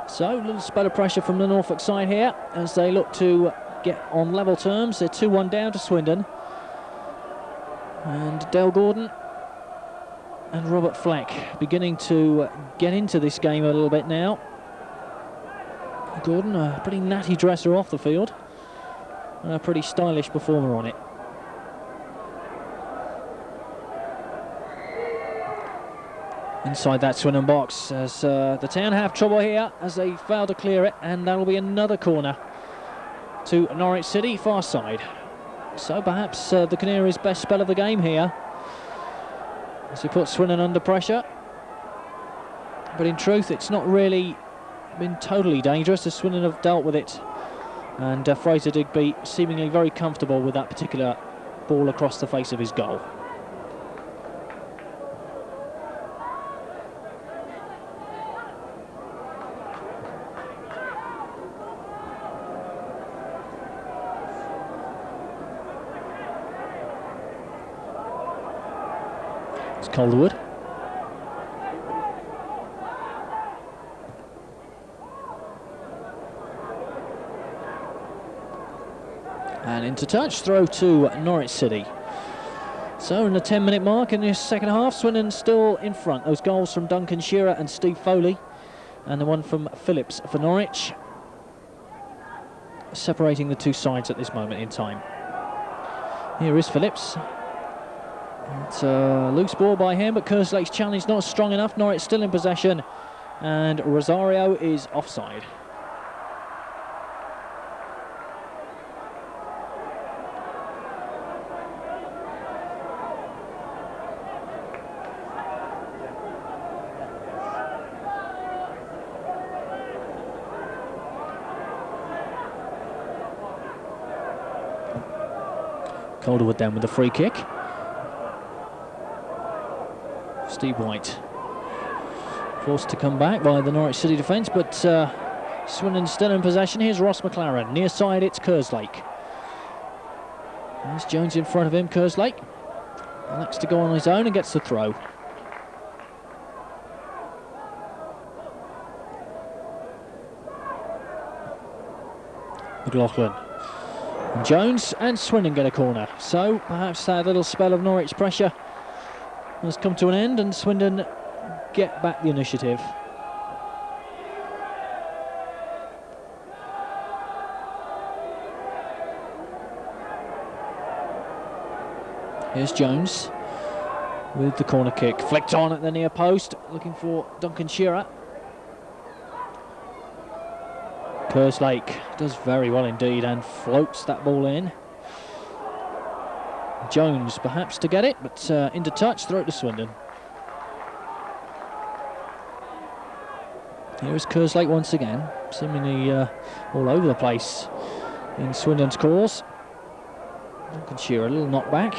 So a little spell of pressure from the Norfolk side here as they look to get on level terms. They're 2-1 down to Swindon. And Dale Gordon and Robert Fleck beginning to get into this game a little bit now. Gordon, a pretty natty dresser off the field, and a pretty stylish performer on it. Inside that Swindon box as the Town have trouble here as they fail to clear it, and that'll be another corner to Norwich City, far side. So perhaps the Canaries' best spell of the game here as he puts Swindon under pressure. But in truth, it's not really been totally dangerous as Swindon have dealt with it. And Fraser Digby seemingly very comfortable with that particular ball across the face of his goal. Calderwood. And into touch, throw to Norwich City. So in the 10-minute mark in this second half, Swindon still in front. Those goals from Duncan Shearer and Steve Foley, and the one from Phillips for Norwich, separating the two sides at this moment in time. Here is Phillips. It's a loose ball by him, but Kerslake's challenge not strong enough. Norwich still in possession, and Rosario is offside. Calderwood then with the free kick. Steve White forced to come back by the Norwich City defence, but Swindon still in possession. Here's Ross McLaren. Near side, it's Kerslake. There's Jones in front of him. Kerslake elects to go on his own and gets the throw. McLaughlin. Jones and Swindon get a corner. So perhaps that little spell of Norwich pressure has come to an end, and Swindon get back the initiative. Here's Jones with the corner kick. Flicked on at the near post, looking for Duncan Shearer. Kerslake does very well indeed and floats that ball in. Jones perhaps to get it, but into touch, throw it to Swindon. Here's Kerslake once again, seemingly all over the place in Swindon's cause. Duncan Shearer, a little knockback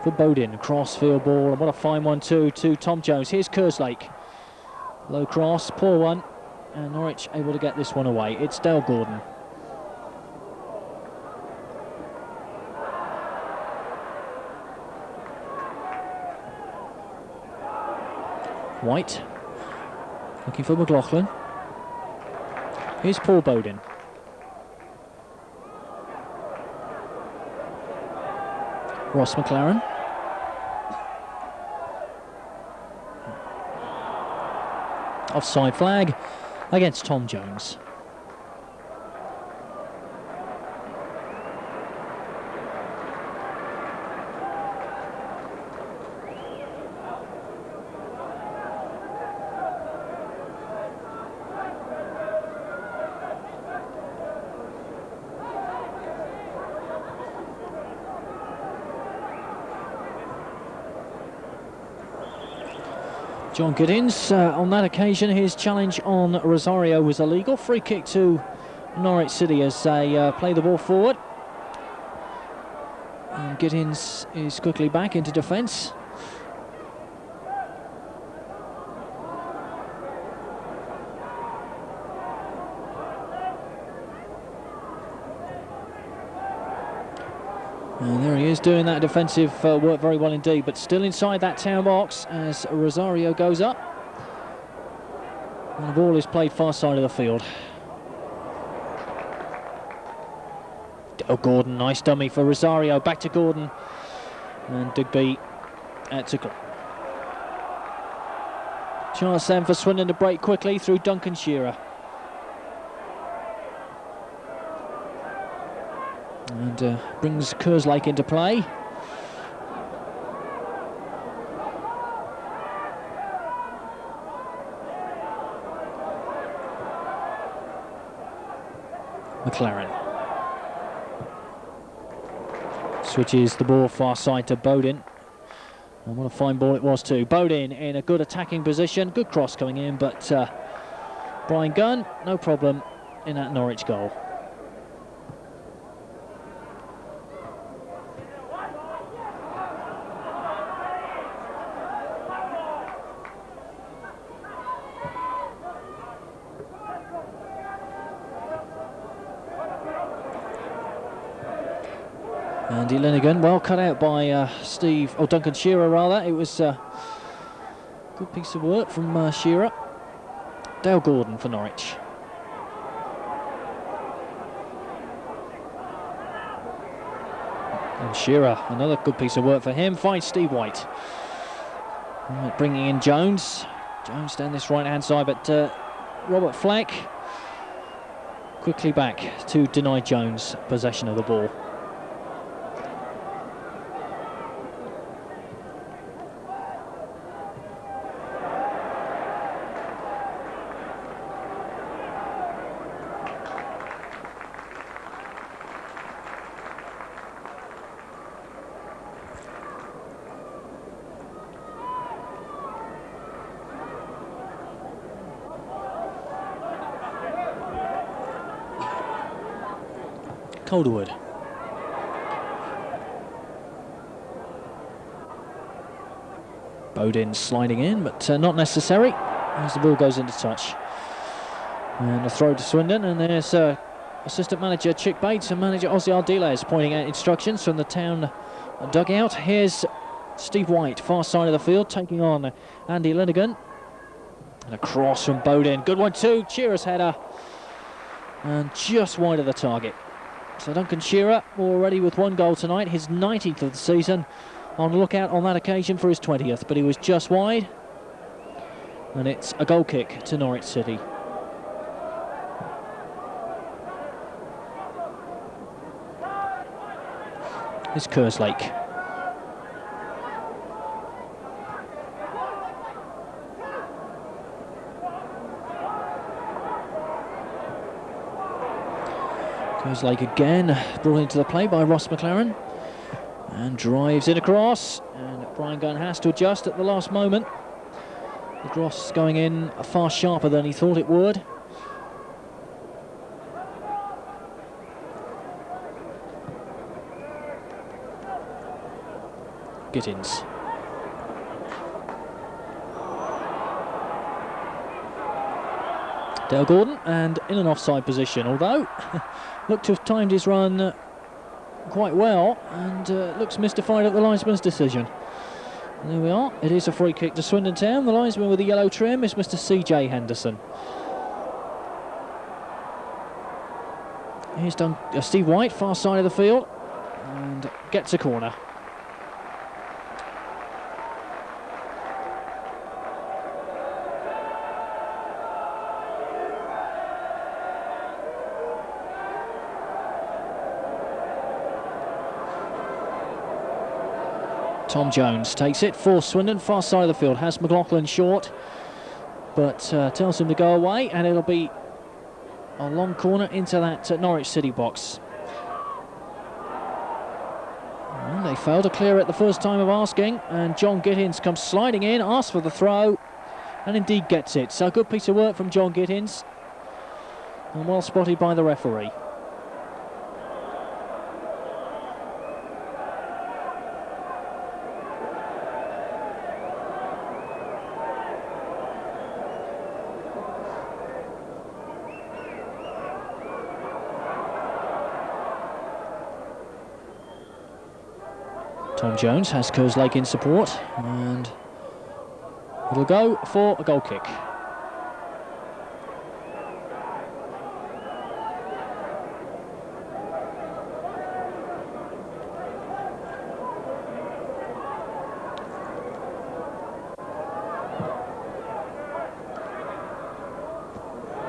for Bodin. Cross-field ball, and what a fine one too to Tom Jones. Here's Kerslake. Low cross, poor one, and Norwich able to get this one away. It's Dale Gordon. White, looking for McLaughlin. Here's Paul Bodin. Ross McLaren. Offside flag against Tom Jones. John Giddins, on that occasion, his challenge on Rosario was illegal. Free kick to Norwich City as they play the ball forward. And Giddins is quickly back into defence. And there he is doing that defensive work very well indeed, but still inside that Town box as Rosario goes up. And the ball is played far side of the field. Oh, Gordon, nice dummy for Rosario. Back to Gordon. And Digby to goal. Chance then for Swindon to break quickly through Duncan Shearer. And brings Kerslake into play. McLaren switches the ball far side to Bodin. And what a fine ball it was too. Bodin in a good attacking position. Good cross coming in, but Brian Gunn, no problem in that Norwich goal. Andy Linnigan, well cut out by Duncan Shearer rather. It was a good piece of work from Shearer. Dale Gordon for Norwich. And Shearer, another good piece of work for him. Finds Steve White. Right, bringing in Jones. Jones down this right hand side, but Robert Fleck quickly back to deny Jones possession of the ball. Calderwood. Bodin sliding in, but not necessary as the ball goes into touch. And a throw to Swindon, and there's assistant manager Chick Bates and manager Ozzy Ardiles pointing out instructions from the Town dugout. Here's Steve White, far side of the field, taking on Andy Linnigan. And a cross from Bodin. Good one too. Shearer's header. And just wide of the target. So Duncan Shearer already with one goal tonight, his 19th of the season, on the lookout on that occasion for his 20th, but he was just wide. And it's a goal kick to Norwich City. It's Kerslake. Kerslake again, brought into the play by Ross McLaren. And drives in across, and Brian Gunn has to adjust at the last moment. The cross going in far sharper than he thought it would. Gittins. Dale Gordon, and in an offside position, although looked to have timed his run quite well, and looks mystified at the linesman's decision. And there we are, it is a free kick to Swindon Town. The linesman with the yellow trim is Mr. CJ Henderson. Here's Steve White, far side of the field, and gets a corner. Tom Jones takes it for Swindon, far side of the field, has McLaughlin short, but tells him to go away, and it'll be a long corner into that Norwich City box. And they failed to clear it the first time of asking, and John Gittins comes sliding in, asks for the throw, and indeed gets it. So good piece of work from John Gittins, and well spotted by the referee. Tom Jones has Kerslake in support, and it'll go for a goal kick.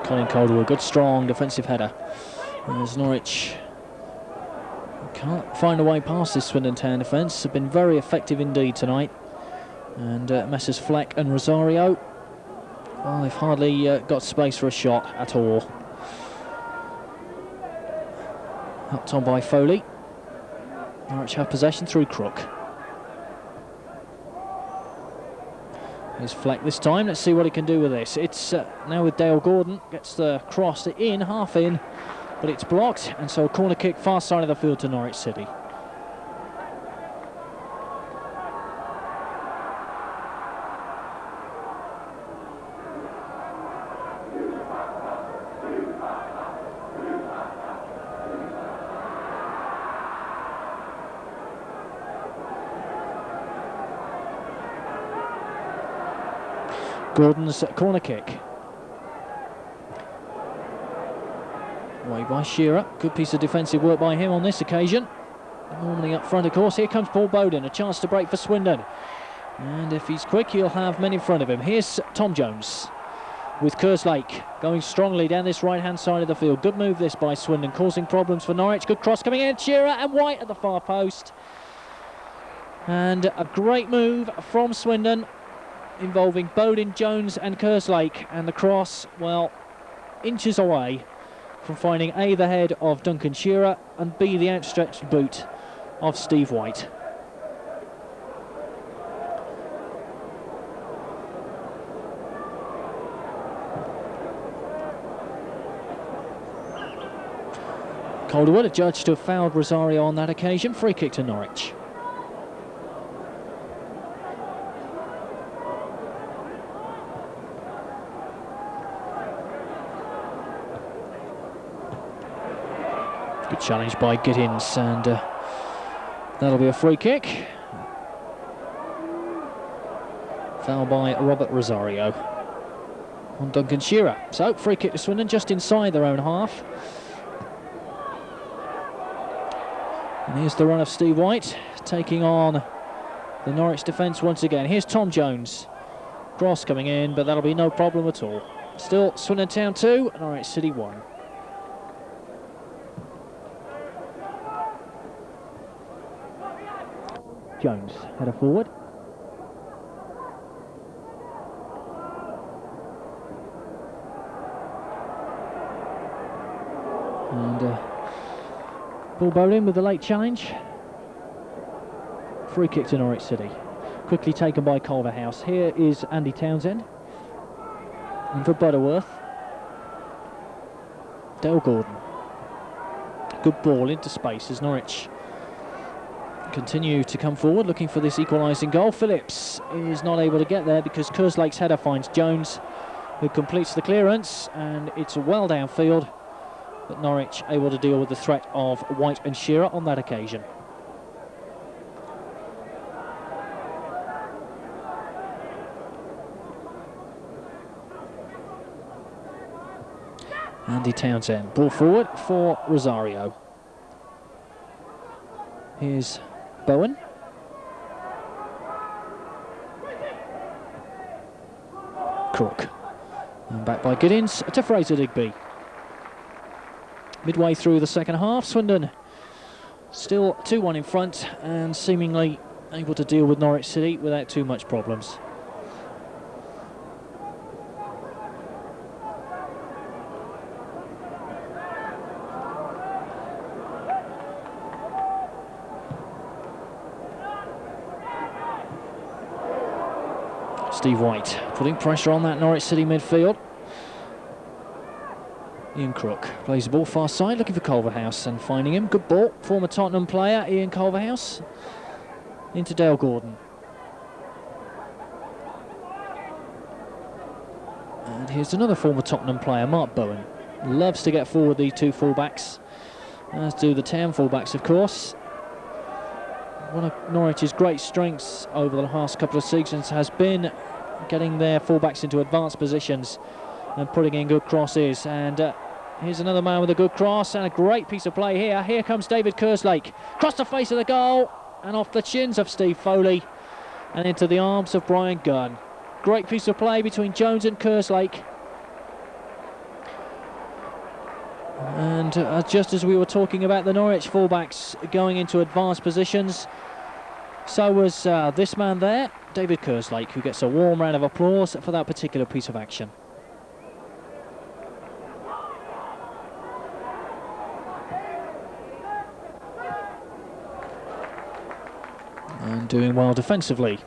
Colin Calderwood, good strong defensive header, as Norwich can't find a way past this Swindon Town defence. Have been very effective indeed tonight. And Messrs Fleck and Rosario, well, they've hardly got space for a shot at all. Helped on by Foley. Norwich have possession through Crook. Here's Fleck this time. Let's see what he can do with this. It's now with Dale Gordon. Gets the cross in, half in. But it's blocked, and so a corner kick far side of the field to Norwich City. Gordon's corner kick. Away by Shearer. Good piece of defensive work by him on this occasion. Normally up front, of course. Here comes Paul Bodin. A chance to break for Swindon. And if he's quick, he'll have men in front of him. Here's Tom Jones with Kerslake going strongly down this right-hand side of the field. Good move this by Swindon, causing problems for Norwich. Good cross coming in. Shearer and White at the far post. And a great move from Swindon involving Bodin, Jones and Kerslake. And the cross, well, inches away from finding A, the head of Duncan Shearer, and B, the outstretched boot of Steve White. Calderwood, adjudged to have fouled Rosario on that occasion. Free kick to Norwich. Good challenge by Gittins, and that'll be a free kick. Foul by Robert Rosario on Duncan Shearer. So free kick to Swindon just inside their own half. And here's the run of Steve White taking on the Norwich defence once again. Here's Tom Jones. Cross coming in, but that'll be no problem at all. Still Swindon Town 2, Norwich City 1. Jones, header forward. And Paul Bodin with the late challenge. Free kick to Norwich City. Quickly taken by Culverhouse. Here is Andy Townsend. And for Butterworth, Dale Gordon. Good ball into space as Norwich continue to come forward looking for this equalising goal. Phillips is not able to get there because Kerslake's header finds Jones, who completes the clearance, and it's well downfield, but Norwich able to deal with the threat of White and Shearer on that occasion. Andy Townsend, ball forward for Rosario. Here's Bowen. Crook. And back by Giddins to Fraser Digby. Midway through the second half, Swindon still 2-1 in front and seemingly able to deal with Norwich City without too much problems. Steve White putting pressure on that Norwich City midfield. Ian Crook plays the ball far side, looking for Culverhouse and finding him. Good ball, former Tottenham player Ian Culverhouse into Dale Gordon. And here's another former Tottenham player, Mark Bowen. Loves to get forward these two fullbacks, as do the Town fullbacks, of course. One of Norwich's great strengths over the last couple of seasons has been getting their fullbacks into advanced positions and putting in good crosses. And here's another man with a good cross and a great piece of play here. Here comes David Kerslake, across the face of the goal and off the chins of Steve Foley and into the arms of Brian Gunn. Great piece of play between Jones and Kerslake. And just as we were talking about the Norwich fullbacks going into advanced positions, so was this man there, David Kerslake, who gets a warm round of applause for that particular piece of action. And doing well defensively.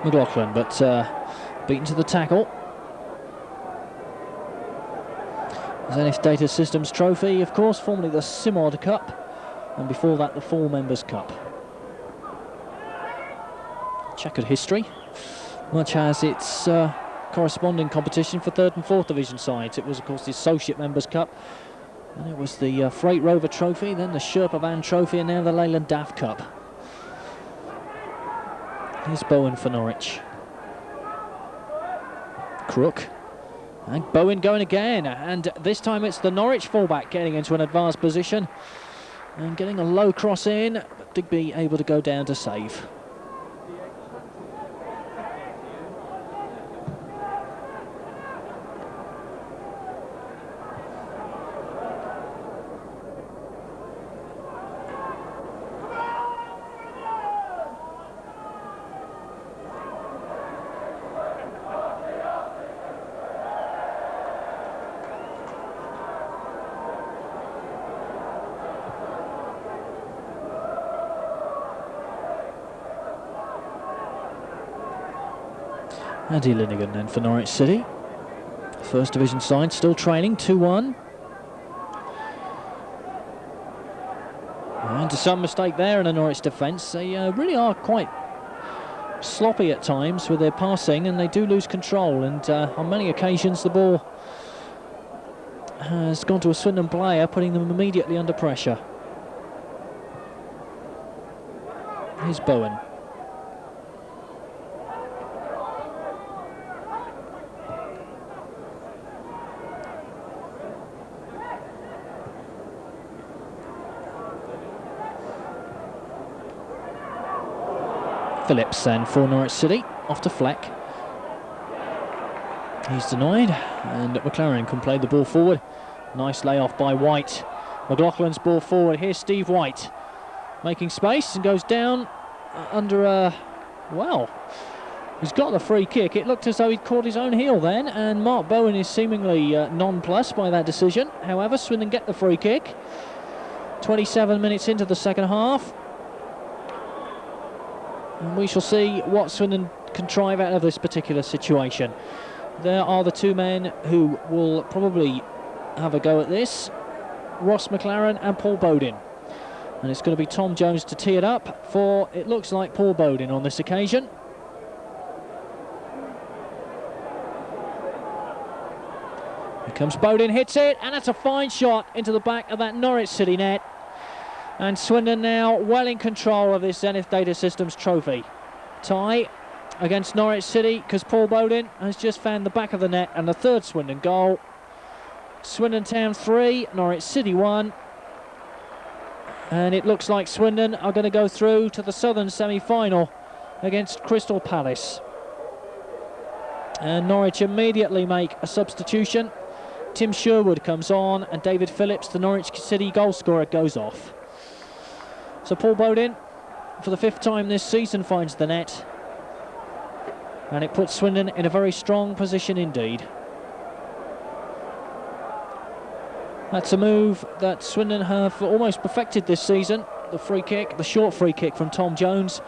McLaughlin, but beaten to the tackle. Zenith Data Systems Trophy, of course, formerly the Simod Cup, and before that the Full Members Cup. Checkered history, much as its corresponding competition for 3rd and 4th Division sides. It was, of course, the Associate Members Cup, and it was the Freight Rover Trophy, then the Sherpa Van Trophy, and now the Leyland Daft Cup. Here's Bowen for Norwich. Crook. And Bowen going again, and this time it's the Norwich fullback getting into an advanced position and getting a low cross in, but Digby able to go down to save. Andy Linnigan then for Norwich City. First Division side still training, 2-1. And some mistake there in the Norwich defence. They really are quite sloppy at times with their passing, and they do lose control, and on many occasions the ball has gone to a Swindon player, putting them immediately under pressure. Here's Bowen. Phillips then for Norwich City, off to Fleck. He's denied, and McLaren can play the ball forward. Nice layoff by White. McLaughlin's ball forward. Here's Steve White making space and goes down under a, well, He's got the free kick. It looked as though he'd caught his own heel then, and Mark Bowen is seemingly nonplussed by that decision. However, Swindon get the free kick. 27 minutes into the second half. And we shall see what Swindon contrive out of this particular situation. There are the two men who will probably have a go at this. Ross McLaren and Paul Bodin. And it's going to be Tom Jones to tee it up for, it looks like, Paul Bodin on this occasion. Here comes Bodin, hits it, and that's a fine shot into the back of that Norwich City net. And Swindon now well in control of this Zenith Data Systems trophy. Tie against Norwich City because Paul Bodin has just found the back of the net and the third Swindon goal. Swindon Town 3, Norwich City 1. And it looks like Swindon are going to go through to the Southern semi-final against Crystal Palace. And Norwich immediately make a substitution. Tim Sherwood comes on and David Phillips, the Norwich City goal scorer, goes off. So Paul Bodin, for the 5th time this season, finds the net. And it puts Swindon in a very strong position indeed. That's a move that Swindon have almost perfected this season. The free kick, the short free kick from Tom Jones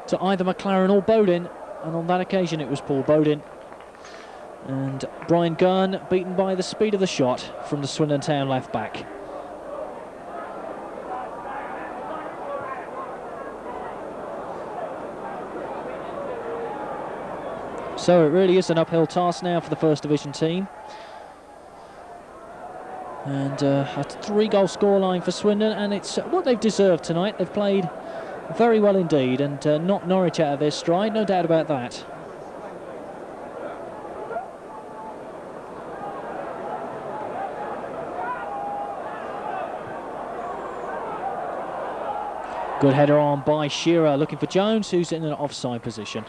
to either McLaren or Bodin. And on that occasion it was Paul Bodin. And Brian Gunn beaten by the speed of the shot from the Swindon Town left back. So it really is an uphill task now for the First Division team. And a 3-goal scoreline for Swindon, and it's what they've deserved tonight. They've played very well indeed and knocked Norwich out of their stride, no doubt about that. Good header on by Shearer, looking for Jones, who's in an offside position.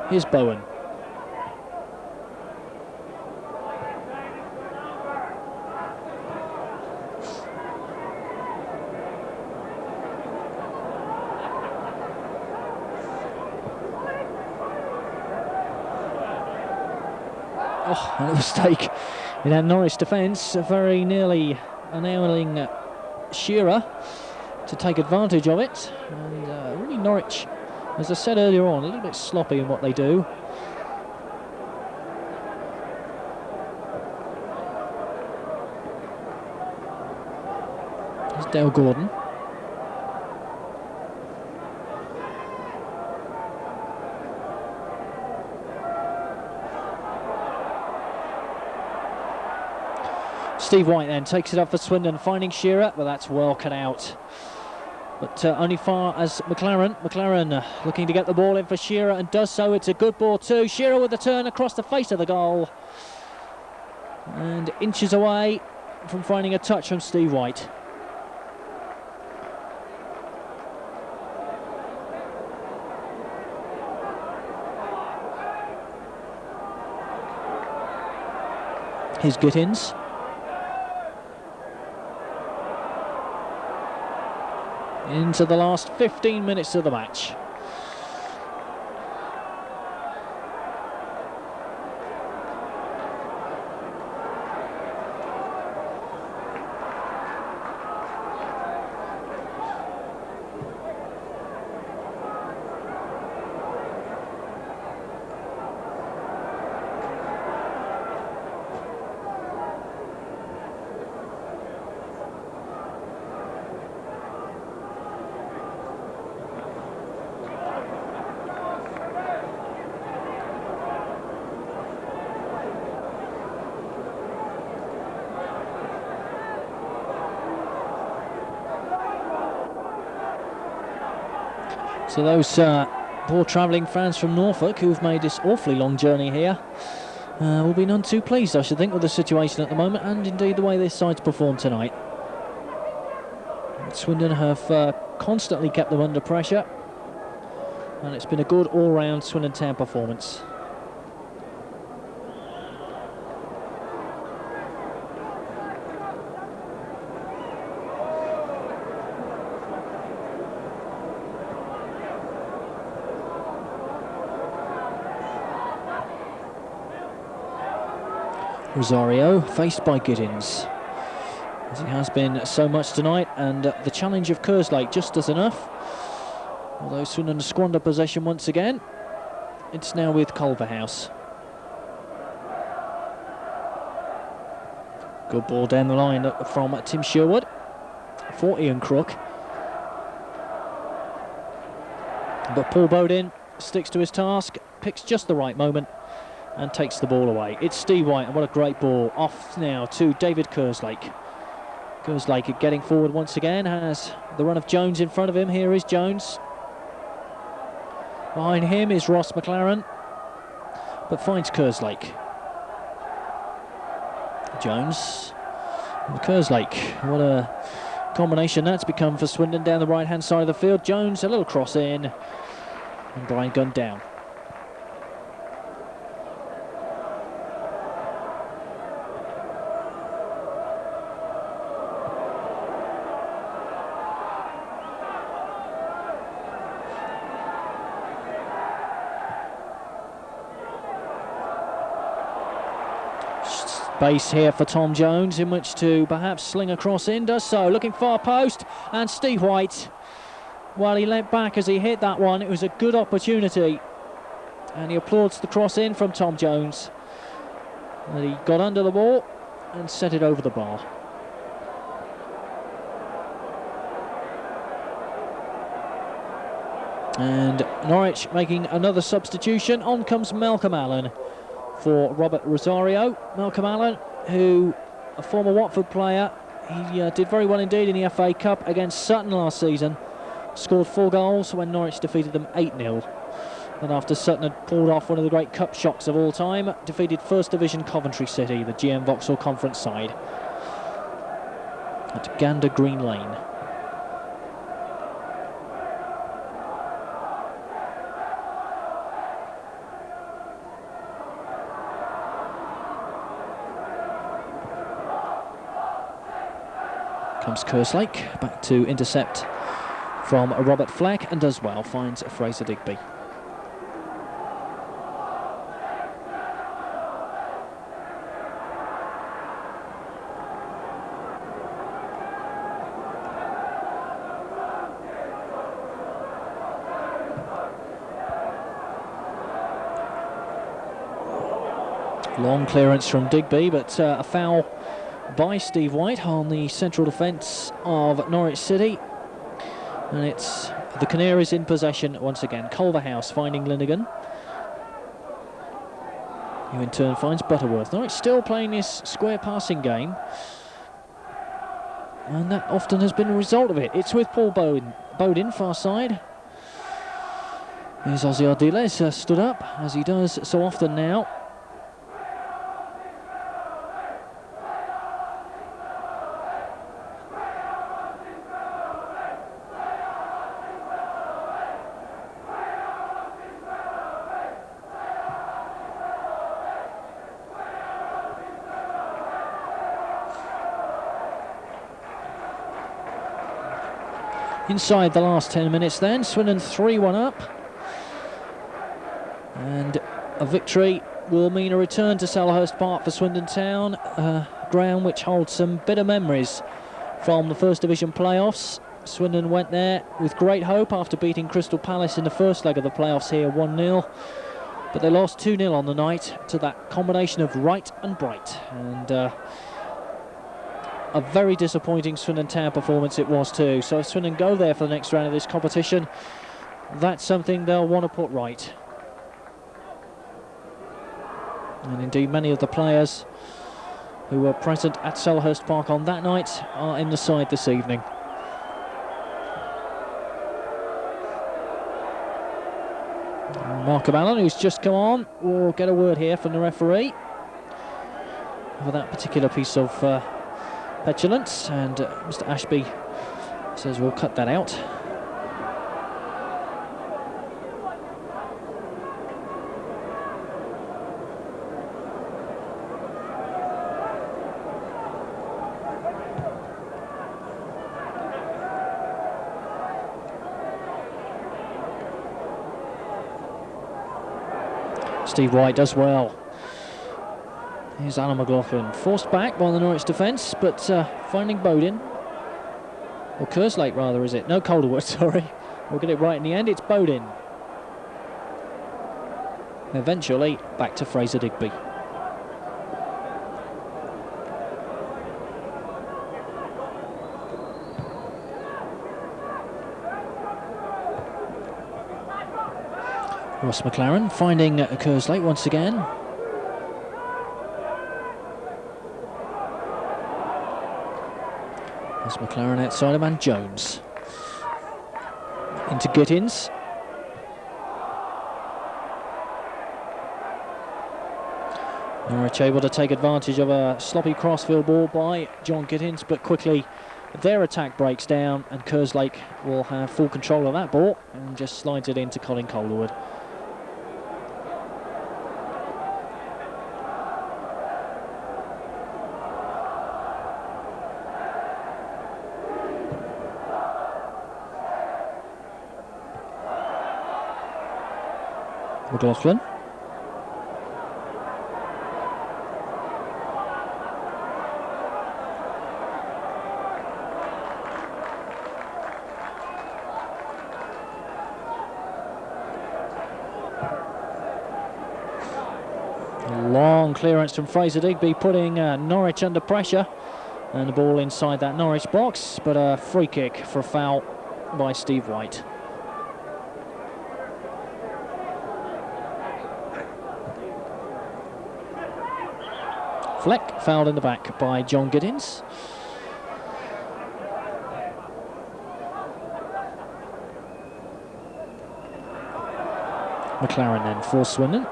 Here's Bowen. Oh, and a mistake in our Norwich defence, very nearly enabling Shearer to take advantage of it. And really Norwich, as I said earlier on, a little bit sloppy in what they do. Here's Dale Gordon. Steve White then takes it up for Swindon, finding Shearer, but that's well cut out. But only far as McLaren. McLaren looking to get the ball in for Shearer and does so. It's a good ball too. Shearer with the turn across the face of the goal. And inches away from finding a touch from Steve White. Here's Gittins. Into the last 15 minutes of the match. So those poor travelling fans from Norfolk who've made this awfully long journey here will be none too pleased, I should think, with the situation at the moment, and indeed the way this side's performed tonight. Swindon have constantly kept them under pressure, and it's been a good all-round Swindon Town performance. Rosario, faced by Giddins, as he has been so much tonight, and the challenge of Kerslake just does enough. Although Swindon squander possession once again, it's now with Culverhouse. Good ball down the line from Tim Sherwood for Ian Crook. But Paul Bodin sticks to his task, picks just the right moment and takes the ball away. It's Steve White, and what a great ball. Off now to David Kerslake. Kerslake getting forward once again, has the run of Jones in front of him. Here is Jones. Behind him is Ross McLaren, but finds Kerslake. Jones and Kerslake. What a combination that's become for Swindon down the right-hand side of the field. Jones, a little cross in, and Brian Gunn down. Space here for Tom Jones, in which to perhaps sling a cross in. Does so, looking far post, and Steve White, well, he leant back as he hit that one. It was a good opportunity, and he applauds the cross in from Tom Jones. And he got under the ball and set it over the bar. And Norwich making another substitution. On comes Malcolm Allen for Robert Rosario. Malcolm Allen, who a former Watford player, he did very well indeed in the FA Cup against Sutton last season. Scored 4 goals when Norwich defeated them 8-0. And after Sutton had pulled off one of the great cup shocks of all time, defeated First Division Coventry City, the GM Vauxhall Conference side, at Gander Green Lane. Comes Kerslake, back to intercept from Robert Fleck, and does well, finds Fraser Digby. Long clearance from Digby, but a foul by Steve White on the central defence of Norwich City, and it's the Canaries in possession once again. Culverhouse finding Linnigan, who in turn finds Butterworth. Norwich still playing this square passing game, and that often has been a result of it. It's with Paul Bodin far side. Here's Ozzy Ardiles stood up, as he does so often now. Inside the last 10 minutes then, Swindon 3-1 up, and a victory will mean a return to Selhurst Park for Swindon Town, a ground which holds some bitter memories from the First Division playoffs. Swindon went there with great hope after beating Crystal Palace in the first leg of the playoffs here 1-0, but they lost 2-0 on the night to that combination of Wright and Bright, and a very disappointing Swindon Town performance it was too. So if Swindon go there for the next round of this competition, that's something they'll want to put right. And indeed many of the players who were present at Selhurst Park on that night are in the side this evening. Malcolm Allen, who's just come on, will get a word here from the referee for that particular piece of petulance, and Mr. Ashby says we'll cut that out. Steve White does well Here's Alan McLaughlin, forced back by the Norwich defence, but finding Bodin. Or Kerslake rather, is it? No, Calderwood, sorry. We'll get it right in the end, it's Bodin. Eventually, back to Fraser Digby. Ross McLaren finding Kerslake once again. There's McLaren outside him and Jones. Into Gittins. Norwich able to take advantage of a sloppy crossfield ball by John Gittins, but quickly their attack breaks down and Kerslake will have full control of that ball and just slides it into Colin Calderwood. McLaughlin. Long clearance from Fraser Digby, putting Norwich under pressure, and the ball inside that Norwich box, but a free kick for a foul by Steve White. Fleck fouled in the back by John Giddins. McLaren then for Swindon.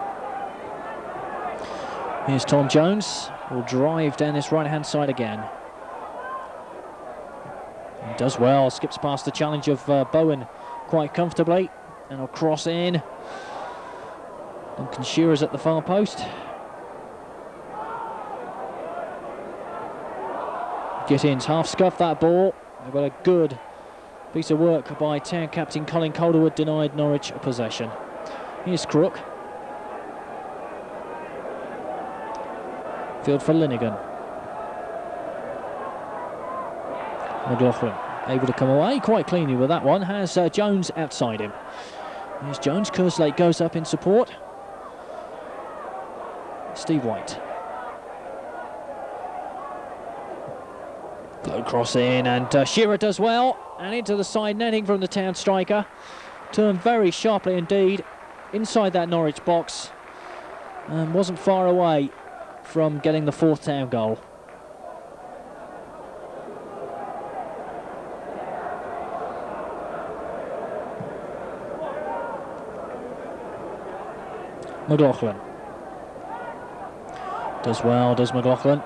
Here's Tom Jones, will drive down this right-hand side again. He does well, skips past the challenge of Bowen quite comfortably, and will cross in. Duncan Shearer's at the far post. Gittins half scuffed that ball, but a good piece of work by Town captain Colin Calderwood denied Norwich a possession. Here's Crook. Field for Linnigan. McLaughlin able to come away quite cleanly with that one, has Jones outside him. Here's Jones, Kerslake goes up in support. Steve White. Low cross in, and Shearer does well, and into the side netting from the Town striker. Turned very sharply indeed inside that Norwich box, and wasn't far away from getting the fourth Town goal. McLaughlin. Does well, does McLaughlin.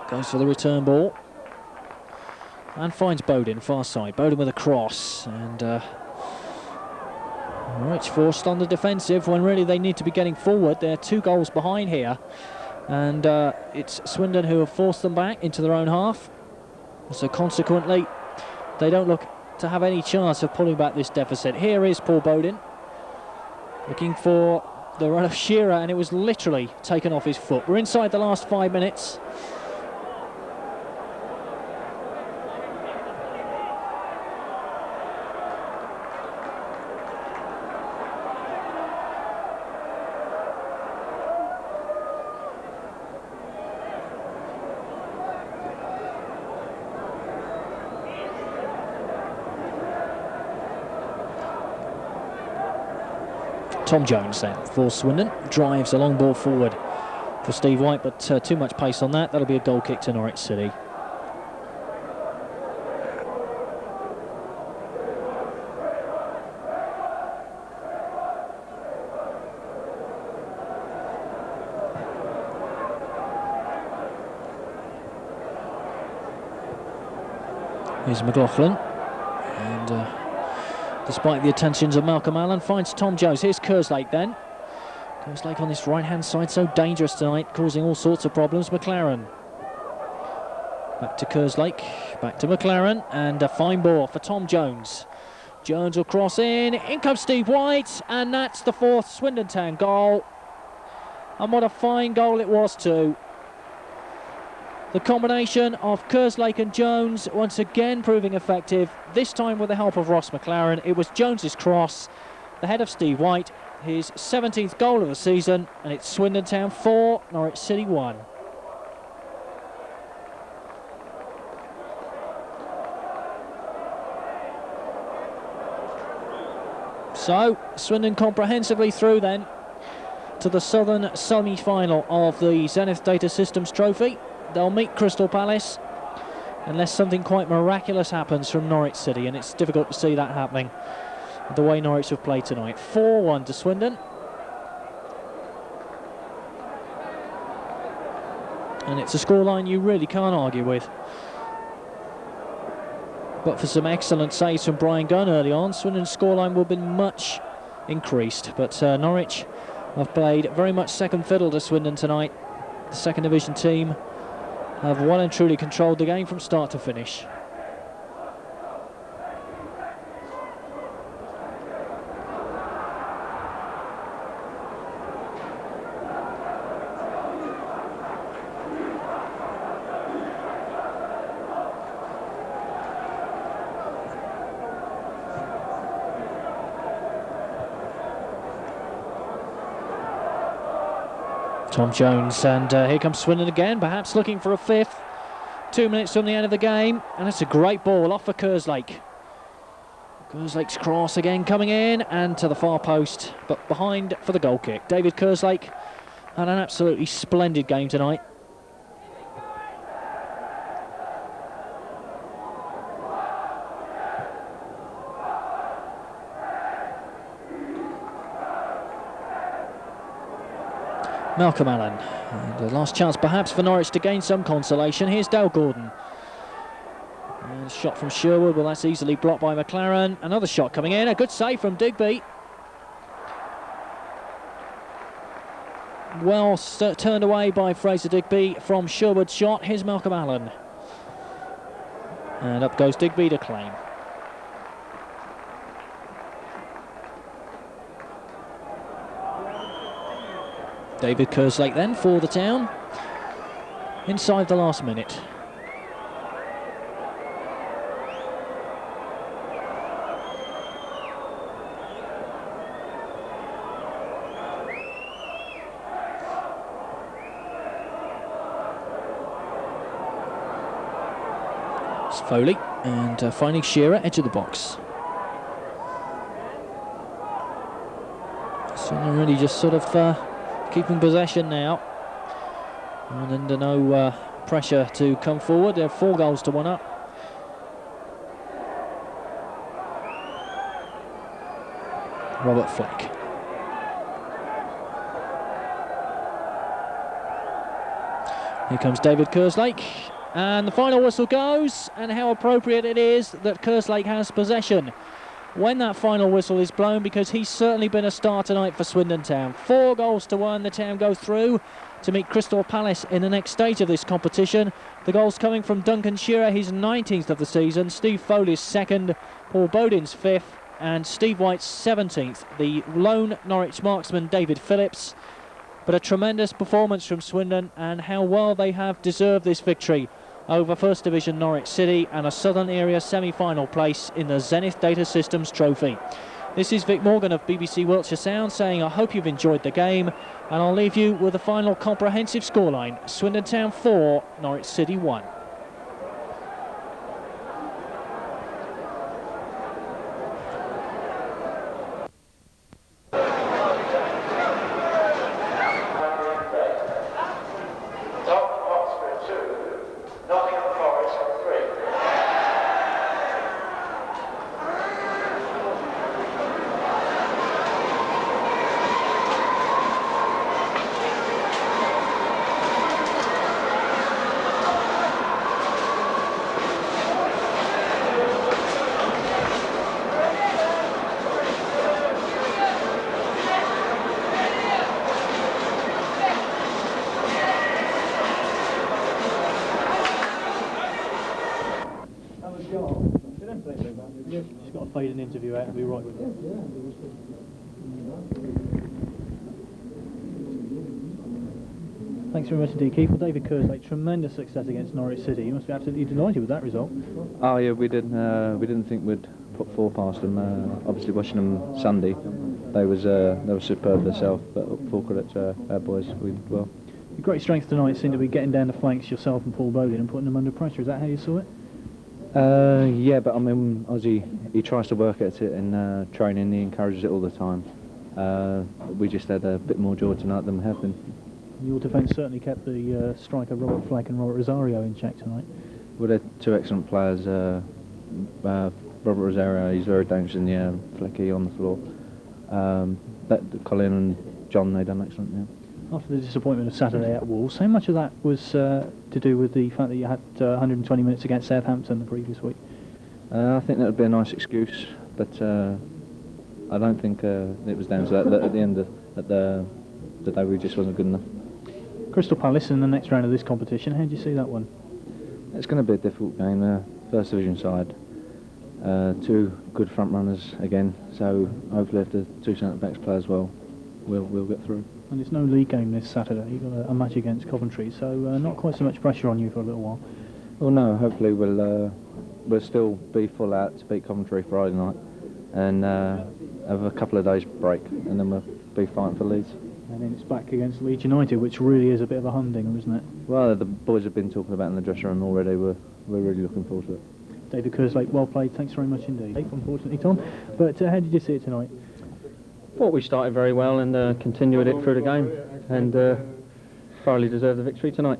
Goes for the return ball. And finds Bodin, far side. Bodin with a cross. And Norwich forced on the defensive when really they need to be getting forward. They're 2 goals behind here. And it's Swindon who have forced them back into their own half. So consequently, they don't look to have any chance of pulling back this deficit. Here is Paul Bodin, looking for the run of Shearer, and it was literally taken off his foot. We're inside the last 5 minutes. Tom Jones then for Swindon, drives a long ball forward for Steve White, but too much pace on that. That'll be a goal kick to Norwich City. Here's McLaughlin, and despite the attentions of Malcolm Allen, finds Tom Jones. Here's Kerslake then. Kerslake on this right-hand side, so dangerous tonight, causing all sorts of problems. McLaren. Back to Kerslake, back to McLaren, and a fine ball for Tom Jones. Jones will cross in comes Steve White, and that's the 4th Swindon Town goal. And what a fine goal it was too. The combination of Kerslake and Jones once again proving effective, this time with the help of Ross McLaren. It was Jones's cross, the head of Steve White, his 17th goal of the season, and it's Swindon Town 4, Norwich City 1. So, Swindon comprehensively through then to the southern semi-final of the Zenith Data Systems Trophy. They'll meet Crystal Palace unless something quite miraculous happens from Norwich City, and it's difficult to see that happening the way Norwich have played tonight. 4-1 to Swindon. And it's a scoreline you really can't argue with. But for some excellent saves from Brian Gunn early on, Swindon's scoreline will have been much increased. But Norwich have played very much second fiddle to Swindon tonight. The second division team have well and truly controlled the game from start to finish. Tom Jones, and here comes Swindon again, perhaps looking for a fifth. 2 minutes from the end of the game, and it's a great ball off for Kerslake. Kerslake's cross again coming in, and to the far post, but behind for the goal kick. David Kerslake had an absolutely splendid game tonight. Malcolm Allen, and the last chance perhaps for Norwich to gain some consolation. Here's Dale Gordon. And a shot from Sherwood, well that's easily blocked by McLaren. Another shot coming in, a good save from Digby. Well turned away by Fraser Digby from Sherwood's shot. Here's Malcolm Allen. And up goes Digby to claim. David Kerslake then for the Town, inside the last minute. It's Foley, and finding Shearer, edge of the box. So really just sort of keeping possession now, and under no pressure to come forward. They're 4 goals to 1 up. Robert Fleck. Here comes David Kerslake, and the final whistle goes, and how appropriate it is that Kerslake has possession when that final whistle is blown, because he's certainly been a star tonight for Swindon Town. 4 goals to 1, the Town go through to meet Crystal Palace in the next stage of this competition. The goals coming from Duncan Shearer, his 19th of the season, Steve Foley's 2nd, Paul Bodin's 5th, and Steve White's 17th. The lone Norwich marksman David Phillips. But a tremendous performance from Swindon, and how well they have deserved this victory over First Division Norwich City and a Southern Area semi-final place in the Zenith Data Systems Trophy. This is Vic Morgan of BBC Wiltshire Sound saying I hope you've enjoyed the game, and I'll leave you with the final comprehensive scoreline. Swindon Town 4, Norwich City 1. Just got to fade an interview out and be right with it. Thanks very much indeed, Keith. Well, David Kerslake, tremendous success against Norwich City. You must be absolutely delighted with that result. Oh yeah, we didn't think we'd put 4 past them. Obviously, watching them Sunday, they were superb themselves. But full credit to our boys, we did well. Your great strength tonight seemed to be getting down the flanks yourself and Paul Bodin and putting them under pressure. Is that how you saw it? Yeah, but I mean, Ozzy, he tries to work at it in training. He encourages it all the time. We just had a bit more joy tonight than we have been. Your defence certainly kept the striker Robert Fleck and Robert Rosario in check tonight. Well, they're 2 excellent players. Robert Rosario, he's very dangerous in the air. Flecky on the floor. Colin and John, they done excellent. Yeah. After the disappointment of Saturday at Wolves, so much of that was to do with the fact that you had 120 minutes against Southampton the previous week. I think that would be a nice excuse, but I don't think it was down to that. At the end of the day, we just wasn't good enough. Crystal Palace in the next round of this competition. How do you see that one? It's going to be a difficult game. First Division side, 2 good front runners again. So hopefully, if the 2 centre backs play as well, we'll get through. And it's no league game this Saturday. You've got a match against Coventry, so not quite so much pressure on you for a little while. Well, no. Hopefully, we'll still be full out to beat Coventry Friday night, and have a couple of days break, and then we'll be fighting for Leeds. And then it's back against Leeds United, which really is a bit of a humdinger, isn't it? Well, the boys have been talking about it in the dressing room already. We're really looking forward to it. David Kerslake, well played. Thanks very much indeed. Unfortunately, Tom. But how did you see it tonight? Well, we started very well and continued it through the game, and thoroughly deserved the victory tonight.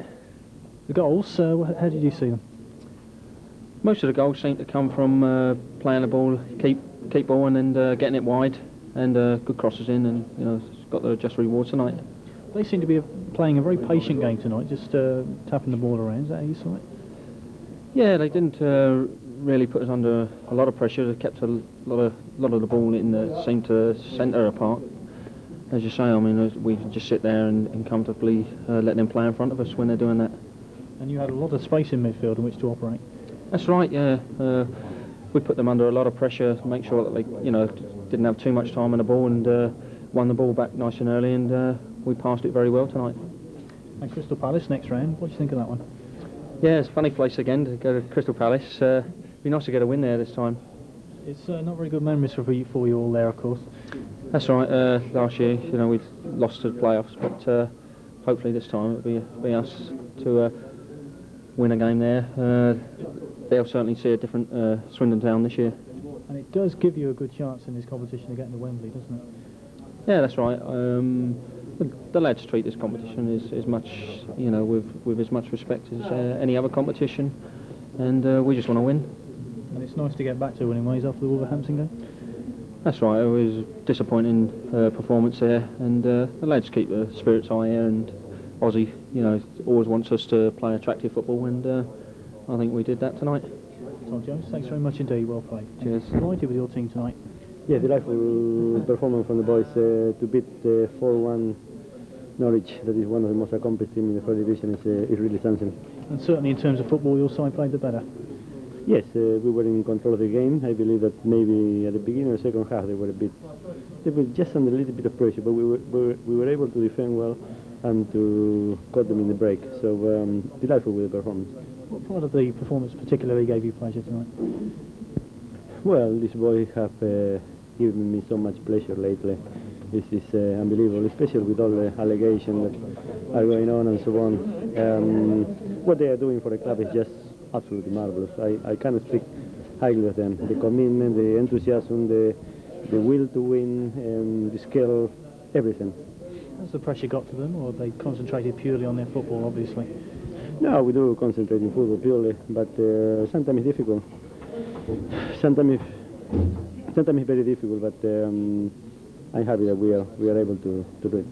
The goals, how did you see them? Most of the goals seem to come from playing the ball, keep ball, and getting it wide, and good crosses in, and got the just reward tonight. They seem to be playing a very patient game tonight, just tapping the ball around. Is that how you saw it? Yeah, they didn't really put us under a lot of pressure. They kept a lot of the ball in the seemed to centre apart. As you say, I mean, we can just sit there and comfortably let them play in front of us when they're doing that. And you had a lot of space in midfield in which to operate. That's right, yeah. We put them under a lot of pressure to make sure that they, didn't have too much time on the ball, and won the ball back nice and early, and we passed it very well tonight. And Crystal Palace next round, what do you think of that one? Yeah, it's a funny place again to go to Crystal Palace. It'd be nice to get a win there this time. It's not very good memories for you all there, of course. That's right. Last year, we lost to the playoffs, but hopefully this time it'll be us to win a game there. They'll certainly see a different Swindon Town this year. And it does give you a good chance in this competition to get into Wembley, doesn't it? Yeah, that's right. The lads treat this competition as much, with as much respect as any other competition, and we just want to win. And it's nice to get back to winning ways after the Wolverhampton game. That's right. It was a disappointing performance there, and the lads keep the spirits high here, and Ozzy, always wants us to play attractive football, and I think we did that tonight. Tom Jones, thanks very much indeed. Well played. Cheers. Delighted with your team tonight. Yeah, delightful performance from the boys to beat 4-1 Norwich. That is one of the most accomplished teams in the First Division. Is really something. And certainly in terms of football, your side played the better. Yes, we were in control of the game. I believe that maybe at the beginning of the second half they were just under a little bit of pressure, but we were able to defend well and to cut them in the break. So delightful with the performance. What part of the performance particularly gave you pleasure tonight? Well, these boys have given me so much pleasure lately. This is unbelievable, especially with all the allegations that are going on and so on. What they are doing for the club is just absolutely marvelous. I cannot speak highly of them. The commitment, the enthusiasm, the will to win, the skill, everything. Has the pressure got to them, or have they concentrated purely on their football, obviously? No, we do concentrate in football purely, but sometimes it's difficult. Sometimes it's very difficult, but I'm happy that we are able to do it.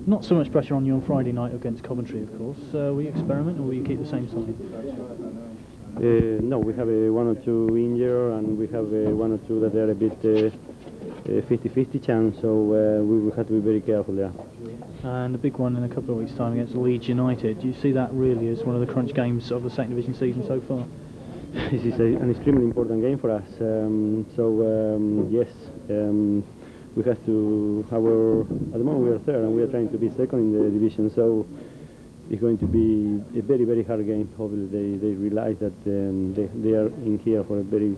Not so much pressure on you on Friday night against Coventry, of course. Will you experiment, or will you keep the same side? No, we have one or two injured, and we have one or two that are a bit 50-50 chance, so we will have to be very careful there. And the big one in a couple of weeks' time against Leeds United. Do you see that really as one of the crunch games of the second division season so far? This is an extremely important game for us. Yes, we have to. At the moment we are third, and we are trying to be second in the division. So it's going to be a very, very hard game. Hopefully they realize that they are in here for a very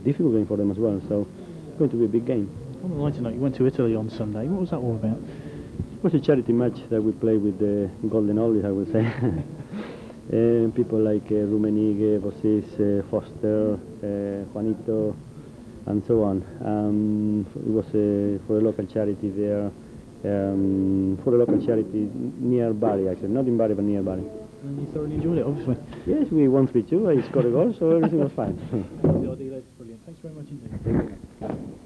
difficult game for them as well. So it's going to be a big game. On a lighter note, you went to Italy on Sunday. What was that all about? It was a charity match that we played with the Golden Oldies, I would say. People like Rummenigge, Bossis, Foster, Juanito, and so on. It was for a local charity there, for a local charity near Bari, actually. Not in Bari, but near Bari. And you thoroughly enjoyed it, obviously. Yes, we won 3-2. I scored a goal, so everything was fine. The idea, brilliant. Thanks very much indeed. Thank you.